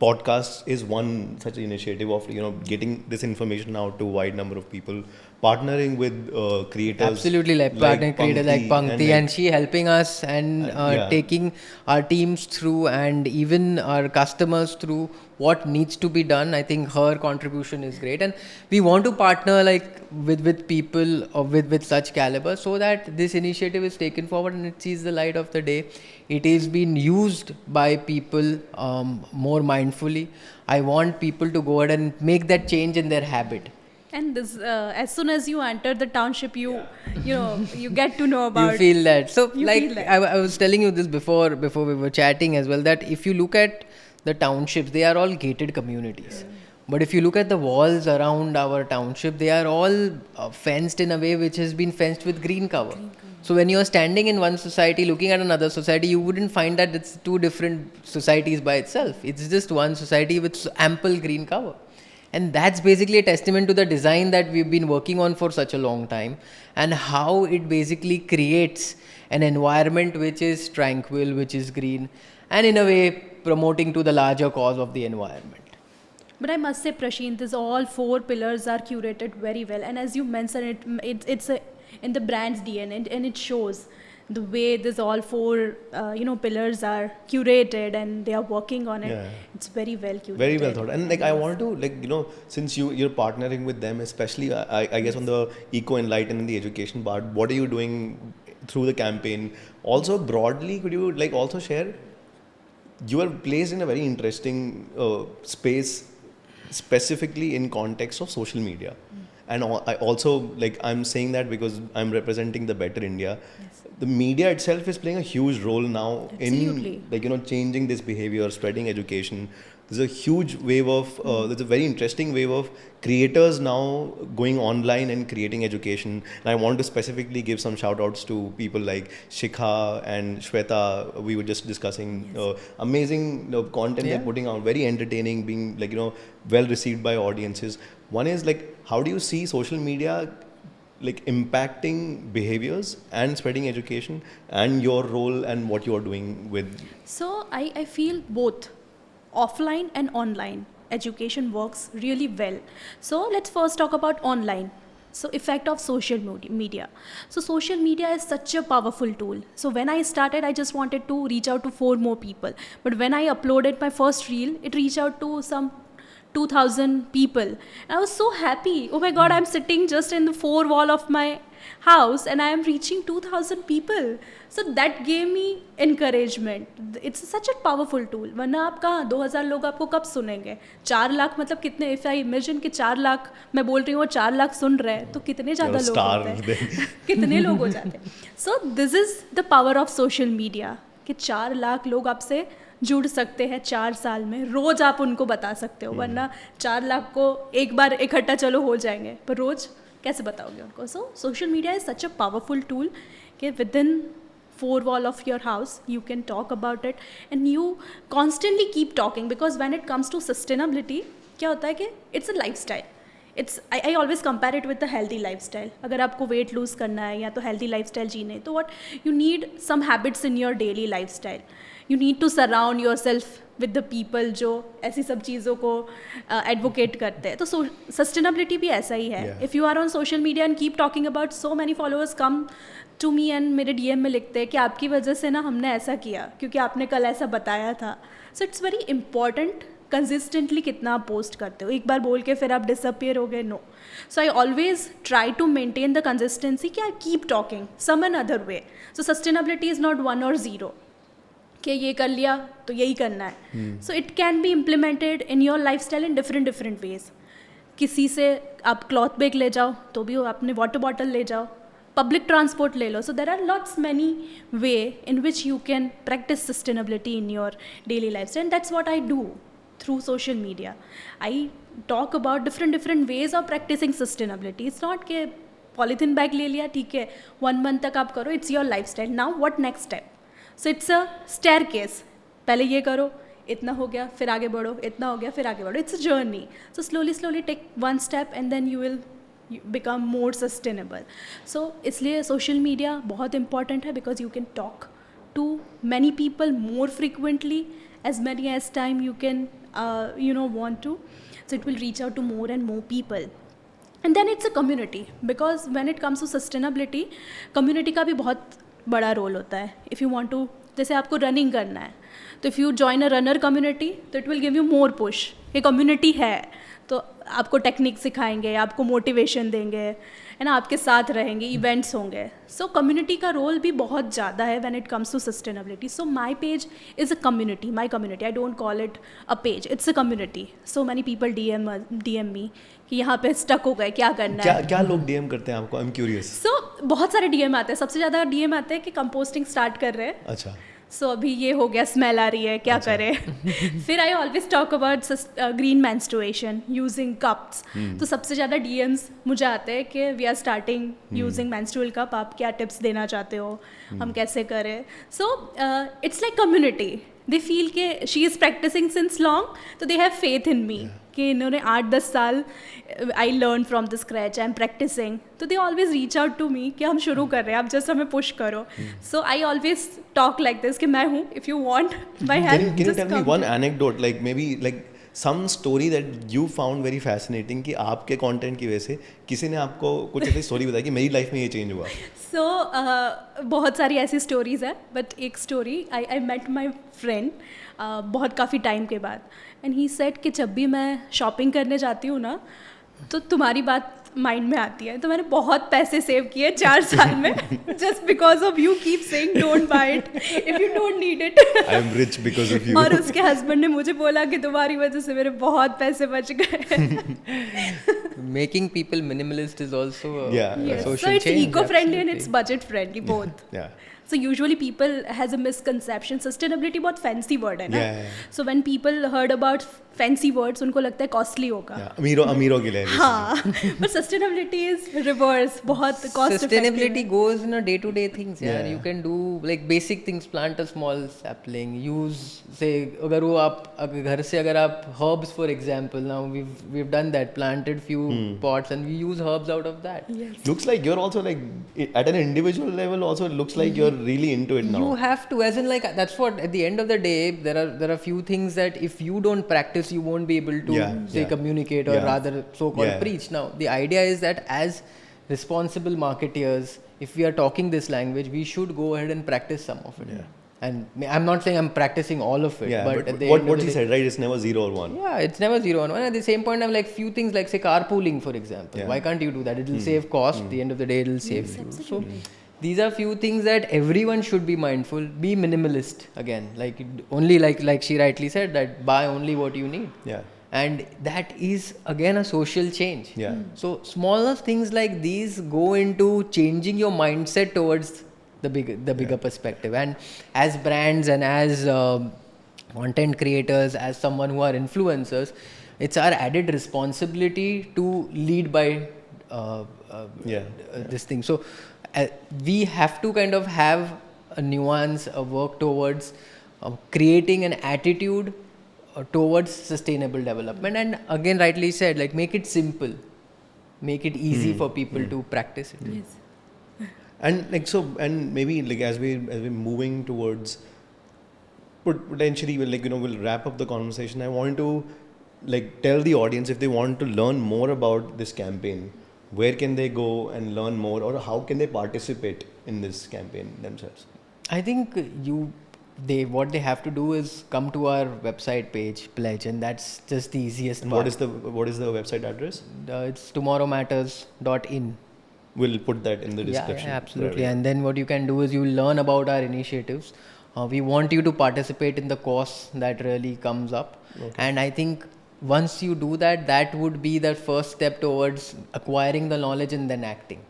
Speaker 3: podcast is one such initiative of getting this information out to a wide number of people, partnering with creators.
Speaker 1: Absolutely, like partner creators like Pankti, and she helping us and taking our teams through, and even our customers through what needs to be done. I think her contribution is great, and we want to partner like with people with such caliber, so that this initiative is taken forward and it sees the light of the day. It is being used by people more mindfully. I want people to go ahead and make that change in their habit.
Speaker 2: And this, as soon as you enter the township, you get to know about.
Speaker 1: You feel that. So
Speaker 2: You
Speaker 1: like
Speaker 2: feel that.
Speaker 1: I was telling you this before we were chatting as well, that if you look at the townships, they are all gated communities. But if you look at the walls around our township, they are all fenced in a way which has been fenced with green cover. So when you are standing in one society looking at another society, you wouldn't find that it's two different societies by itself. It's just one society with ample green cover. And that's basically a testament to the design that we've been working on for such a long time, and how it basically creates an environment which is tranquil, which is green, and in a way promoting to the larger cause of the environment.
Speaker 2: But I must say, Prashin, these all 4 pillars are curated very well. And as you mentioned, it's in the brand's DNA, and it shows the way these all 4 pillars are curated and they are working on it.
Speaker 3: Yeah.
Speaker 2: It's very well curated.
Speaker 3: Very well thought. And like I want to since you're partnering with them, especially I guess on the Eco Enlighten and the education part, what are you doing through the campaign? Also broadly, could you also share? You are placed in a very interesting space, specifically in context of social media. And I also I'm saying that because I'm representing the Better India.
Speaker 2: Yes.
Speaker 3: The media itself is playing a huge role now
Speaker 2: Absolutely.
Speaker 3: in changing this behavior, spreading education. there's a huge wave of, there's a very interesting wave of creators now going online and creating education. And I want to specifically give some shout outs to people like Shikha and Shweta. We were just discussing amazing content they're putting out, very entertaining, being like, well received by audiences. One is like, how do you see social media like impacting behaviors and spreading education, and your role and what you're doing with?
Speaker 2: So I feel both offline and online education works really well. So let's first talk about online. So effect of social media. So social media is such a powerful tool. So when I started, I just wanted to reach out to 4 more people. But when I uploaded my first reel, it reached out to some 2000 people. And I was so happy. Oh my God, I'm sitting just in the 4 wall of my house and I am reaching 2000 people. So that gave me encouragement. It's such a powerful tool. वरना आप कहाँ 2000 लोग आपको कब सुनेंगे? 4 लाख मतलब कितने? If I imagine कि 4 लाख मैं बोल रही हूँ 4 लाख सुन रहे हैं तो कितने ज़्यादा लोग होते हैं? कितने लोग हो जाते हैं? So this is the power of social media कि 4 लाख लोग आपसे जुड़ सकते हैं 4 साल में. रोज़ आप उनको बता सकते हो, वरना 4 लाख को एक बार इकट्ठा चलो हो जाएंगे, पर रोज़ कैसे बताओगे उनको? So social media is such a powerful tool कि within 4 wall of your house you can talk about it and you constantly keep talking, because when it comes to sustainability क्या होता है कि it's a lifestyle. I always compare it with the healthy lifestyle. अगर आपको weight lose करना है या तो healthy lifestyle जीना है, तो what you need some habits in your daily lifestyle. You need to surround yourself with the people जो ऐसी सब चीज़ों को advocate करते हैं. तो sustainability भी ऐसा ही है. If you are on social media and keep talking about, so many followers come to me and मेरे DM में लिखते हैं कि आपकी वजह से ना हमने ऐसा किया क्योंकि आपने कल ऐसा बताया था. So it's very important consistently कितना आप पोस्ट करते हो. एक बार बोल के फिर आप डिसअपियर हो गए, no. So I always try to maintain the consistency कि I keep talking some another way. So sustainability is not 1 or 0 कि ये कर लिया तो यही करना है. So it can be implemented in your life style in different ways. किसी से आप क्लॉथ बैग ले जाओ तो भी आपने वाटर बॉटल ले जाओ, public transport ले लो. So there are lots many way in which you can practice sustainability in your daily lives, and that's what I do through social media. I talk about different ways of practicing sustainability. It's not कि polythene bag ले लिया ठीक है 1 month तक आप करो, it's your lifestyle. Now what next step? So it's a staircase. पहले ये करो, इतना हो गया, फिर आगे बढ़ो, इतना हो गया, फिर आगे बढ़ो. It's a journey. So slowly take one step and then you will become more sustainable. So इसलिए social media बहुत important है because you can talk to many people more frequently, as many as time you can want to. So it will reach out to more and more people. And then it's a community, because when it comes to sustainability, community का भी बहुत बड़ा role होता है. If you want to, जैसे आपको running करना है तो if you join a runner community तो it will give you more push. ये community है तो आपको टेक्निक सिखाएंगे, आपको मोटिवेशन देंगे, है ना, आपके साथ रहेंगे, इवेंट्स होंगे. सो कम्युनिटी का रोल भी बहुत ज़्यादा है when it comes to sustainability. So my page is a community, my community. I don't call it a page, it's a community. So many people DM me कि यहाँ पे स्टक हो गए, क्या करना है.
Speaker 3: क्या लोग डीएम करते हैं आपको? I am curious.
Speaker 2: सो बहुत सारे डीएम आते हैं. सबसे ज़्यादा डीएम आते हैं कि कंपोस्टिंग स्टार्ट कर रहे हैं.
Speaker 3: अच्छा.
Speaker 2: सो अभी ये हो गया, स्मेल आ रही है, क्या करें. फिर I always talk about green menstruation using cups. तो सबसे ज़्यादा डीएम्स मुझे आते हैं कि we are starting using menstrual cup, आप क्या टिप्स देना चाहते हो, हम कैसे करें. So it's like community. They feel कि she is practicing since long, तो दे हैव फेथ इन मी कि इन्होंने 8-10 साल I learn from the scratch, I am practicing. तो they always reach out to me कि हम शुरू कर रहे हैं, आप जस्ट हमें पुश करो. So I always talk like this कि मैं हूँ, if you want my help.
Speaker 3: Can you tell me one anecdote, like maybe like some story that you found very fascinating कि आपके कंटेंट की वजह से किसी ने आपको कुछ ऐसी स्टोरी बताई कि मेरी लाइफ में ये चेंज हुआ?
Speaker 2: सो बहुत सारी ऐसी स्टोरीज़ है, बट एक story, I met my friend बहुत काफ़ी टाइम के बाद, एंड ही सेड कि जब भी मैं शॉपिंग करने जाती हूँ ना तो तुम्हारी बात माइंड में आती है. तो मैंने बहुत पैसे सेव किए 4 साल में just because of you keep saying don't buy it if you don't need it.
Speaker 3: I am rich because of you.
Speaker 2: और उसके हस्बैंड ने मुझे बोला कि तुम्हारी वजह से मेरे बहुत पैसे बच गए.
Speaker 1: Making people minimalist is also a
Speaker 2: Yes.
Speaker 1: social
Speaker 2: So it's
Speaker 1: change.
Speaker 2: eco-friendly and
Speaker 1: Absolutely.
Speaker 2: it's budget-friendly, both.
Speaker 3: Yeah.
Speaker 2: So usually people has a misconception. Sustainability बहुत fancy word है ना.
Speaker 3: Yeah.
Speaker 2: So when people heard about fancy words, उनको लगता है costly होगा.
Speaker 3: अमीरों के लिए
Speaker 2: हाँ. But sustainability is reverse. बहुत cost
Speaker 1: Sustainability
Speaker 2: effective.
Speaker 1: goes in a day-to-day things. Yeah,
Speaker 3: Yeah.
Speaker 1: you can do like basic things. Plant a small sapling. Use say अगर वो आप घर से अगर आप herbs for example. Now we've done that. Planted few pots and we use herbs out of that.
Speaker 2: Yes.
Speaker 3: Looks like you're also like at an individual level also it looks like you're really into it now.
Speaker 1: You have to, as in like that's what at the end of the day there are few things that if you don't practice you won't be able to communicate or rather so-called preach. Now the idea is that as responsible marketeers, if we are talking this language, we should go ahead and practice some of it. And I'm not saying I'm practicing all of it, but at the
Speaker 3: what
Speaker 1: end of the
Speaker 3: he
Speaker 1: day,
Speaker 3: said, right? It's never 0 or 1.
Speaker 1: yeah, it's never 0 and 1. At the same point, I'm like few things like say carpooling, for example. Why can't you do that? It'll save cost. At the end of the day, it'll save fuel. So these are few things that everyone should be mindful. Be minimalist again. Like only like she rightly said that buy only what you need.
Speaker 3: Yeah.
Speaker 1: And that is again a social change.
Speaker 3: Yeah.
Speaker 1: So smaller things like these go into changing your mindset towards the bigger perspective. And as brands and as content creators, as someone who are influencers, it's our added responsibility to lead by this thing. So we have to kind of have a nuance, a work towards creating an attitude towards sustainable development. And again, rightly said, like make it simple, make it easy for people to practice it.
Speaker 2: Yes.
Speaker 3: And like so, and maybe like as we're moving towards potentially we'll wrap up the conversation. I want to like tell the audience if they want to learn more about this campaign, where can they go and learn more, or how can they participate in this campaign themselves?
Speaker 1: I think what they have to do is come to our website page, pledge, and that's just the easiest
Speaker 3: And
Speaker 1: part.
Speaker 3: what is the website address?
Speaker 1: It's tomorrowmatters.in.
Speaker 3: We'll put that in the description.
Speaker 1: Yeah, absolutely. And then what you can do is you learn about our initiatives. We want you to participate in the course that really comes up. Okay. And I think once you do that, that would be the first step towards acquiring the knowledge and then acting.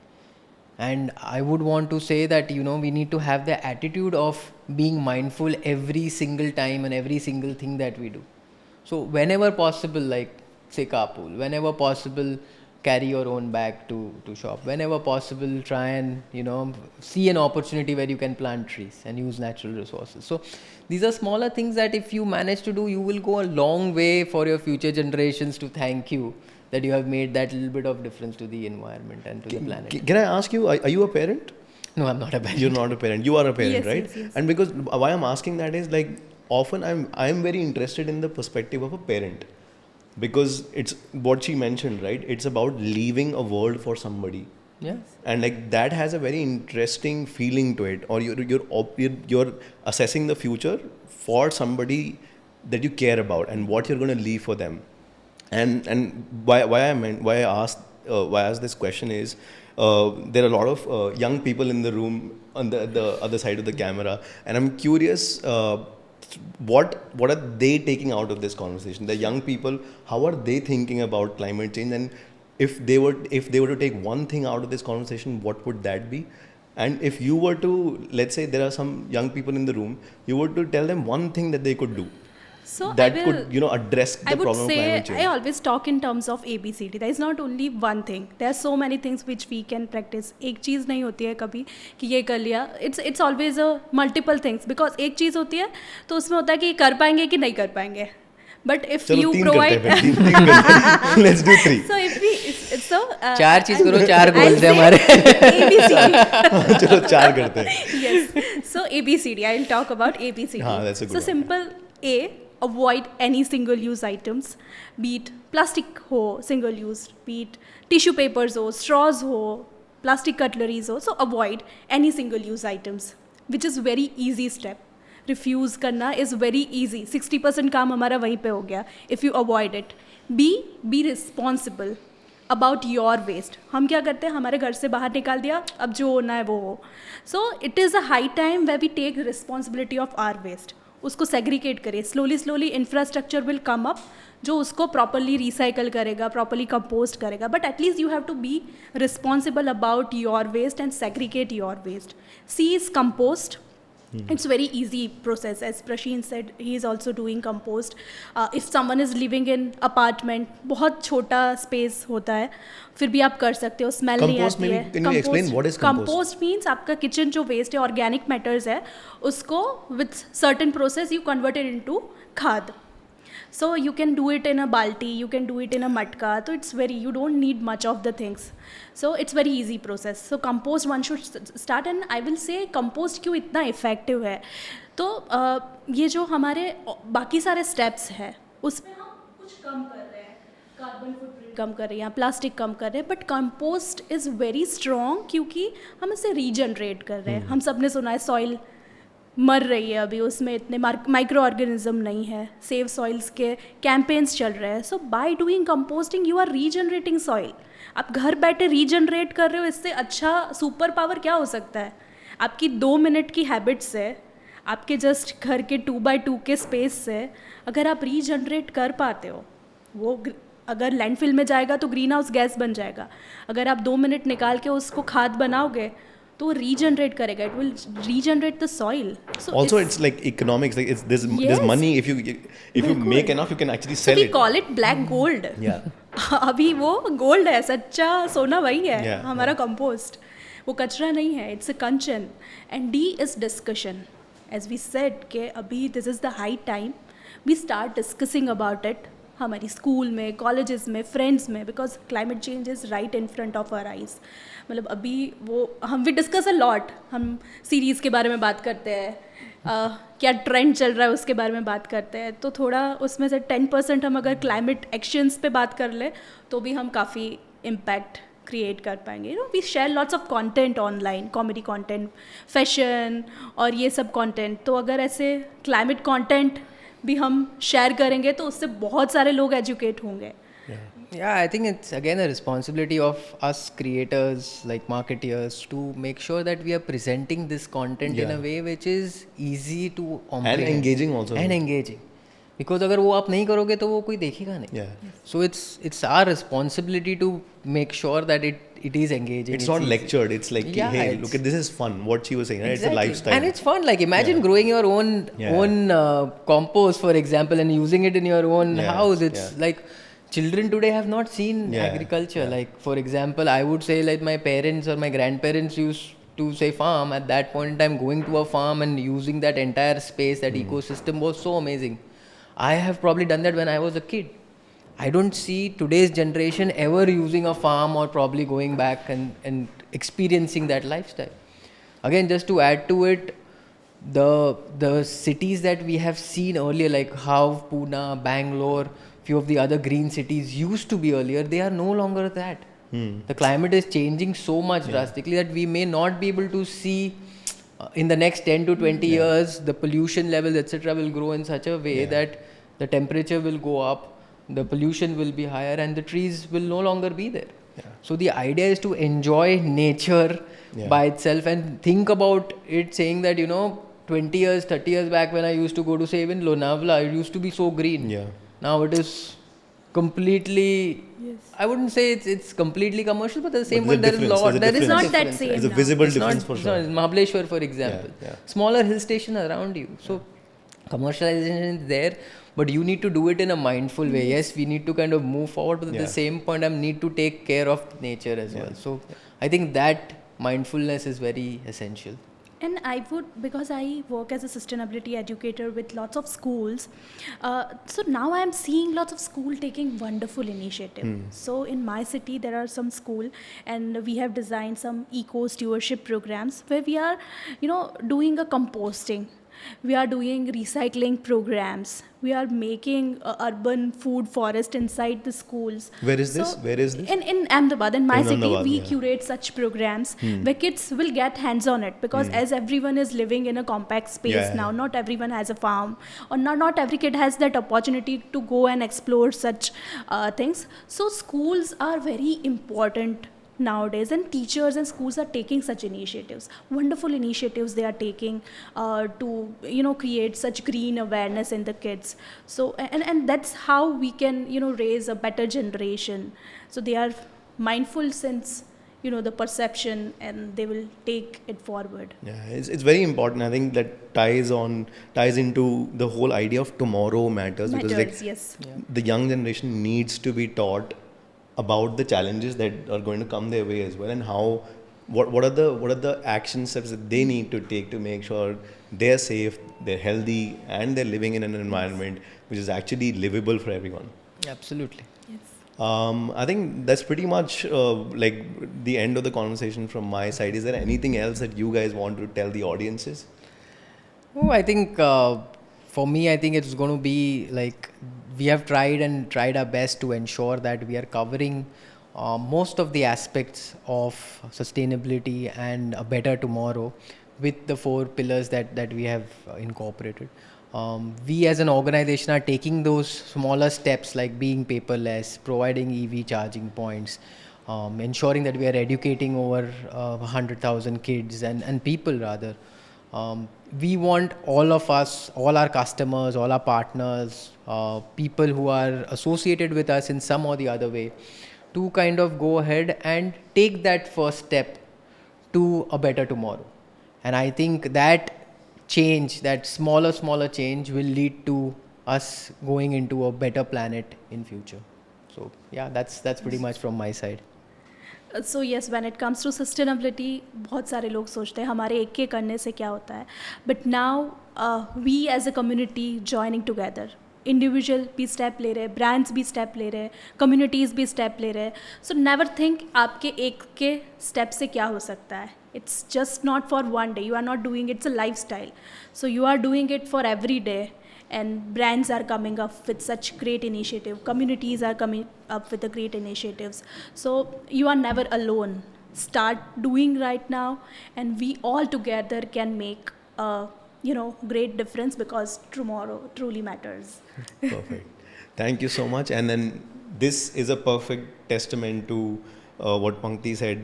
Speaker 1: And I would want to say that, we need to have the attitude of being mindful every single time and every single thing that we do. So whenever possible, like say carpool, whenever possible, carry your own bag to shop. Whenever possible, try and, see an opportunity where you can plant trees and use natural resources. So these are smaller things that if you manage to do, you will go a long way for your future generations to thank you that you have made that little bit of difference to the environment and to the planet.
Speaker 3: Can I ask you, are you a parent?
Speaker 1: No, I'm not a parent.
Speaker 3: You're not a parent. You are a parent,
Speaker 2: Yes,
Speaker 3: right?
Speaker 2: yes, yes.
Speaker 3: And because why I'm asking that is like often I'm very interested in the perspective of a parent. Because it's what she mentioned, right? It's about leaving a world for somebody.
Speaker 1: Yes.
Speaker 3: And like that has a very interesting feeling to it. Or you're assessing the future for somebody that you care about and what you're going to leave for them. And why I asked this question is there are a lot of young people in the room on the other side of the camera, and I'm curious. What are they taking out of this conversation? The young people, how are they thinking about climate change? And if they were to take one thing out of this conversation, what would that be? And if you were to, let's say there are some young people in the room, you were to tell them one thing that they could do
Speaker 2: So
Speaker 3: that could address the problem of climate change.
Speaker 2: I always talk in terms of ABCD. There is not only one thing. There are so many things which we can practice. एक चीज़ नहीं होती है कभी कि ये कर लिया. It's always a multiple things because एक चीज़ होती है तो उसमें होता है कि कर पाएंगे कि नहीं कर पाएंगे. But if you provide,
Speaker 3: Let's do 3.
Speaker 2: So if we
Speaker 1: 4 चीज करो 4 goals है हमारे.
Speaker 2: ABCD.
Speaker 3: चलो 4 करते हैं.
Speaker 2: Yes. So ABCD. I'll talk about ABCD.
Speaker 3: That's a good
Speaker 2: So
Speaker 3: one.
Speaker 2: simple A. Avoid any single-use items, be it plastic ho, single-use, be it tissue papers ho, straws ho, plastic cutleries ho. So avoid any single-use items, which is very easy step. Refuse करना is very easy. 60% काम हमारा वहीं पे हो गया. If you avoid it, be responsible about your waste. हम क्या करते हैं हमारे घर से बाहर निकाल दिया अब जो होना है वो हो. So it is a high time where we take responsibility of our waste. उसको सेग्रीगेट करिए, slowly infrastructure will come up जो उसको प्रॉपरली रिसाइकल करेगा, प्रॉपरली कंपोस्ट करेगा. But at least you have to be responsible about your waste and segregate your waste. C is compost. It's very easy process. As Prashin said, he is also doing compost. If someone is living in apartment, बहुत छोटा space होता है, फिर भी आप कर सकते हो, smell नहीं आती है.
Speaker 3: Can you explain what is compost?
Speaker 2: Compost means आपका kitchen जो waste है, organic matters है, उसको with certain process you convert it into खाद. So you can do it in a balti, you can do it in a matka. So it's very, you don't need much of the things. So it's very easy process. So compost one should start, and I will say compost क्यों इतना effective है. तो ये जो हमारे बाकी सारे steps हैं उसमें हम कुछ कम कर रहे हैं, कार्बन फुटप्रिंट कम कर रहे हैं, प्लास्टिक कम कर रहे हैं, but compost is very strong क्योंकि हम इसे रीजनरेट कर रहे हैं. हम सब ने सुना है सॉइल मर रही है अभी, उसमें इतने माइक्रो ऑर्गेनिज्म नहीं है, सेव सॉइल्स के कैंपेन्स चल रहे हैं. So by doing composting you are regenerating soil. आप घर बैठे रीजनरेट कर रहे हो, इससे अच्छा सुपर पावर क्या हो सकता है. आपकी 2 मिनट की हैबिट से, आपके जस्ट घर के 2x2 के स्पेस से अगर आप रीजनरेट कर पाते हो, वो अगर लैंडफिल में जाएगा तो ग्रीन हाउस गैस बन जाएगा. अगर आप 2 मिनट निकाल के उसको खाद बनाओगे तो रीजनरेट करेगा. It will regenerate the soil.
Speaker 3: Also it's like economics, like it's there's money if you make enough you can actually sell
Speaker 2: it.
Speaker 3: it.
Speaker 2: We call it black gold.
Speaker 3: Yeah.
Speaker 2: अभी वो gold है, सच्चा सोना वही है. हमारा compost वो कचरा नहीं है, इट्स अ कंचन. And D is discussion. As we said के अभी this is the high time we start discussing about it हमारी स्कूल में, कॉलेजेस में, फ्रेंड्स में, because climate change is right in front of our eyes. मतलब अभी वो हम वी डिस्कस अ लॉट. हम सीरीज़ के बारे में बात करते हैं, क्या ट्रेंड चल रहा है उसके बारे में बात करते हैं. तो थोड़ा उसमें से 10% हम अगर क्लाइमेट एक्शंस पे बात कर ले तो भी हम काफ़ी इम्पैक्ट क्रिएट कर पाएंगे. You know we share lots of content online, comedy content, fashion और ये सब कंटेंट. तो अगर ऐसे क्लाइमेट कंटेंट भी हम शेयर करेंगे तो उससे बहुत सारे लोग एजुकेट होंगे.
Speaker 1: Yeah, I think it's again a responsibility of us creators, like marketeers, to make sure that we are presenting this content in a way which is easy to comprehend.
Speaker 3: And engaging also.
Speaker 1: And engaging. Because अगर वो आप नहीं करोगे तो वो कोई देखेगा नहीं.
Speaker 3: Yeah.
Speaker 1: So it's our responsibility to make sure that it is engaging.
Speaker 3: It's not
Speaker 1: easy.
Speaker 3: lectured. It's like, hey, look at this is fun. What she was saying, right?
Speaker 1: Exactly.
Speaker 3: It's a lifestyle.
Speaker 1: And it's fun. Like imagine growing your own compost, for example, and using it in your own house. It's like children today have not seen agriculture. Like for example, I would say like my parents or my grandparents used to say farm. At that point in time, going to a farm and using that entire space, that ecosystem was so amazing. I have probably done that when I was a kid. I don't see today's generation ever using a farm or probably going back and experiencing that lifestyle. Again, just to add to it, the cities that we have seen earlier, like how Pune, Bangalore, few of the other green cities used to be earlier, they are no longer that. The climate is changing so much drastically that we may not be able to see in the next 10 to 20 years the pollution levels etc. will grow in such a way that the temperature will go up, the pollution will be higher, and the trees will no longer be there. So the idea is to enjoy nature by itself and think about it, saying that 20 years, 30 years back when I used to go to say even Lonavala, it used to be so green. Now it is completely, I wouldn't say it's completely commercial, but at the same point there is a lot. There is
Speaker 2: not that same.
Speaker 3: There's a visible difference for sure.
Speaker 1: Mahabaleshwar, for example, smaller hill station around you. So commercialization is there, but you need to do it in a mindful way. Yes, we need to kind of move forward, but at the same point, I need to take care of nature as well. So I think that mindfulness is very essential.
Speaker 2: And I would, because I work as a sustainability educator with lots of schools, so now I am seeing lots of school taking wonderful initiative. So in my city there are some school, and we have designed some eco stewardship programs where we are, doing a composting. We are doing recycling programs. We are making urban food forest inside the schools.
Speaker 3: Where is this? Where is this?
Speaker 2: In Ahmedabad, in my city,
Speaker 3: Ahmedabad,
Speaker 2: we curate such programs where kids will get hands on it, because as everyone is living in a compact space now, not everyone has a farm, or not every kid has that opportunity to go and explore such things. So schools are very important nowadays, and teachers and schools are taking such initiatives, wonderful initiatives they are taking to create such green awareness in the kids. So and that's how we can raise a better generation, so they are mindful since the perception, and they will take it forward.
Speaker 3: Yeah, it's very important. I think that ties into the whole idea of tomorrow matters, because like
Speaker 2: Yes.
Speaker 3: the young generation needs to be taught about the challenges that are going to come their way as well, and how what are the action steps that they need to take to make sure they're safe, they're healthy, and they're living in an environment which is actually livable for everyone.
Speaker 1: Absolutely.
Speaker 2: Yes.
Speaker 3: I think that's pretty much like the end of the conversation from my side. Is there anything else that you guys want to tell the audiences?
Speaker 1: Oh, I think for me, I think it's going to be like we have tried our best to ensure that we are covering most of the aspects of sustainability and a better tomorrow with the 4 pillars that we have incorporated. We as an organization are taking those smaller steps like being paperless, providing EV charging points, ensuring that we are educating over 100,000 kids and people rather. We want all of us, all our customers, all our partners, people who are associated with us in some or the other way, to kind of go ahead and take that first step to a better tomorrow. And I think that change, that smaller change, will lead to us going into a better planet in future. So yeah, that's pretty much from my side.
Speaker 2: So yes, when it comes to sustainability, बहुत सारे लोग सोचते हैं हमारे एक के करने से क्या होता है, but now we as a community joining together, individual भी स्टेप ले रहे हैं, ब्रांड्स भी स्टेप ले रहे हैं, कम्युनिटीज़ भी स्टेप ले रहे हैं. सो नेवर थिंक आपके एक के स्टेप से क्या हो सकता है. It's just not for one day, you are not doing it's a lifestyle, so you are doing it for every day. And brands are coming up with such great initiative, communities are coming up with the great initiatives, so you are never alone. Start doing right now, and we all together can make a great difference, because tomorrow truly matters.
Speaker 3: Perfect. Thank you so much. And then this is a perfect testament to what Pankti said.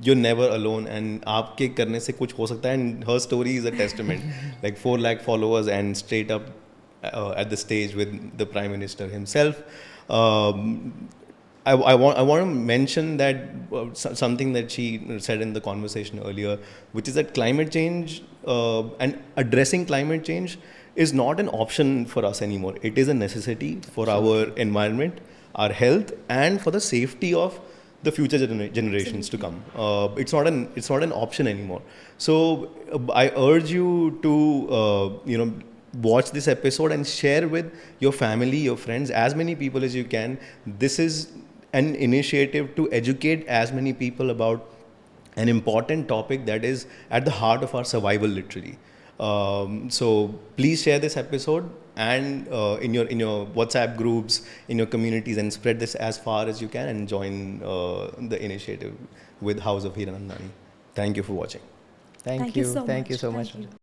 Speaker 3: You're never alone, and आपके करने से कुछ हो सकता है. And her story is a testament. Like 4 lakh followers and straight up at the stage with the Prime Minister himself. I want to mention that something that she said in the conversation earlier, which is that climate change and addressing climate change is not an option for us anymore. It is a necessity for our environment, our health, and for the safety of the future generations to come. It's not an option anymore. So I urge you to watch this episode and share with your family, your friends, as many people as you can. This is an initiative to educate as many people about an important topic that is at the heart of our survival, literally. So please share this episode and in your WhatsApp groups, in your communities, and spread this as far as you can, and join the initiative with House of Hiranandani. Thank you for watching.
Speaker 1: Thank you
Speaker 2: so
Speaker 1: so
Speaker 2: much.
Speaker 1: much.
Speaker 2: Thank you.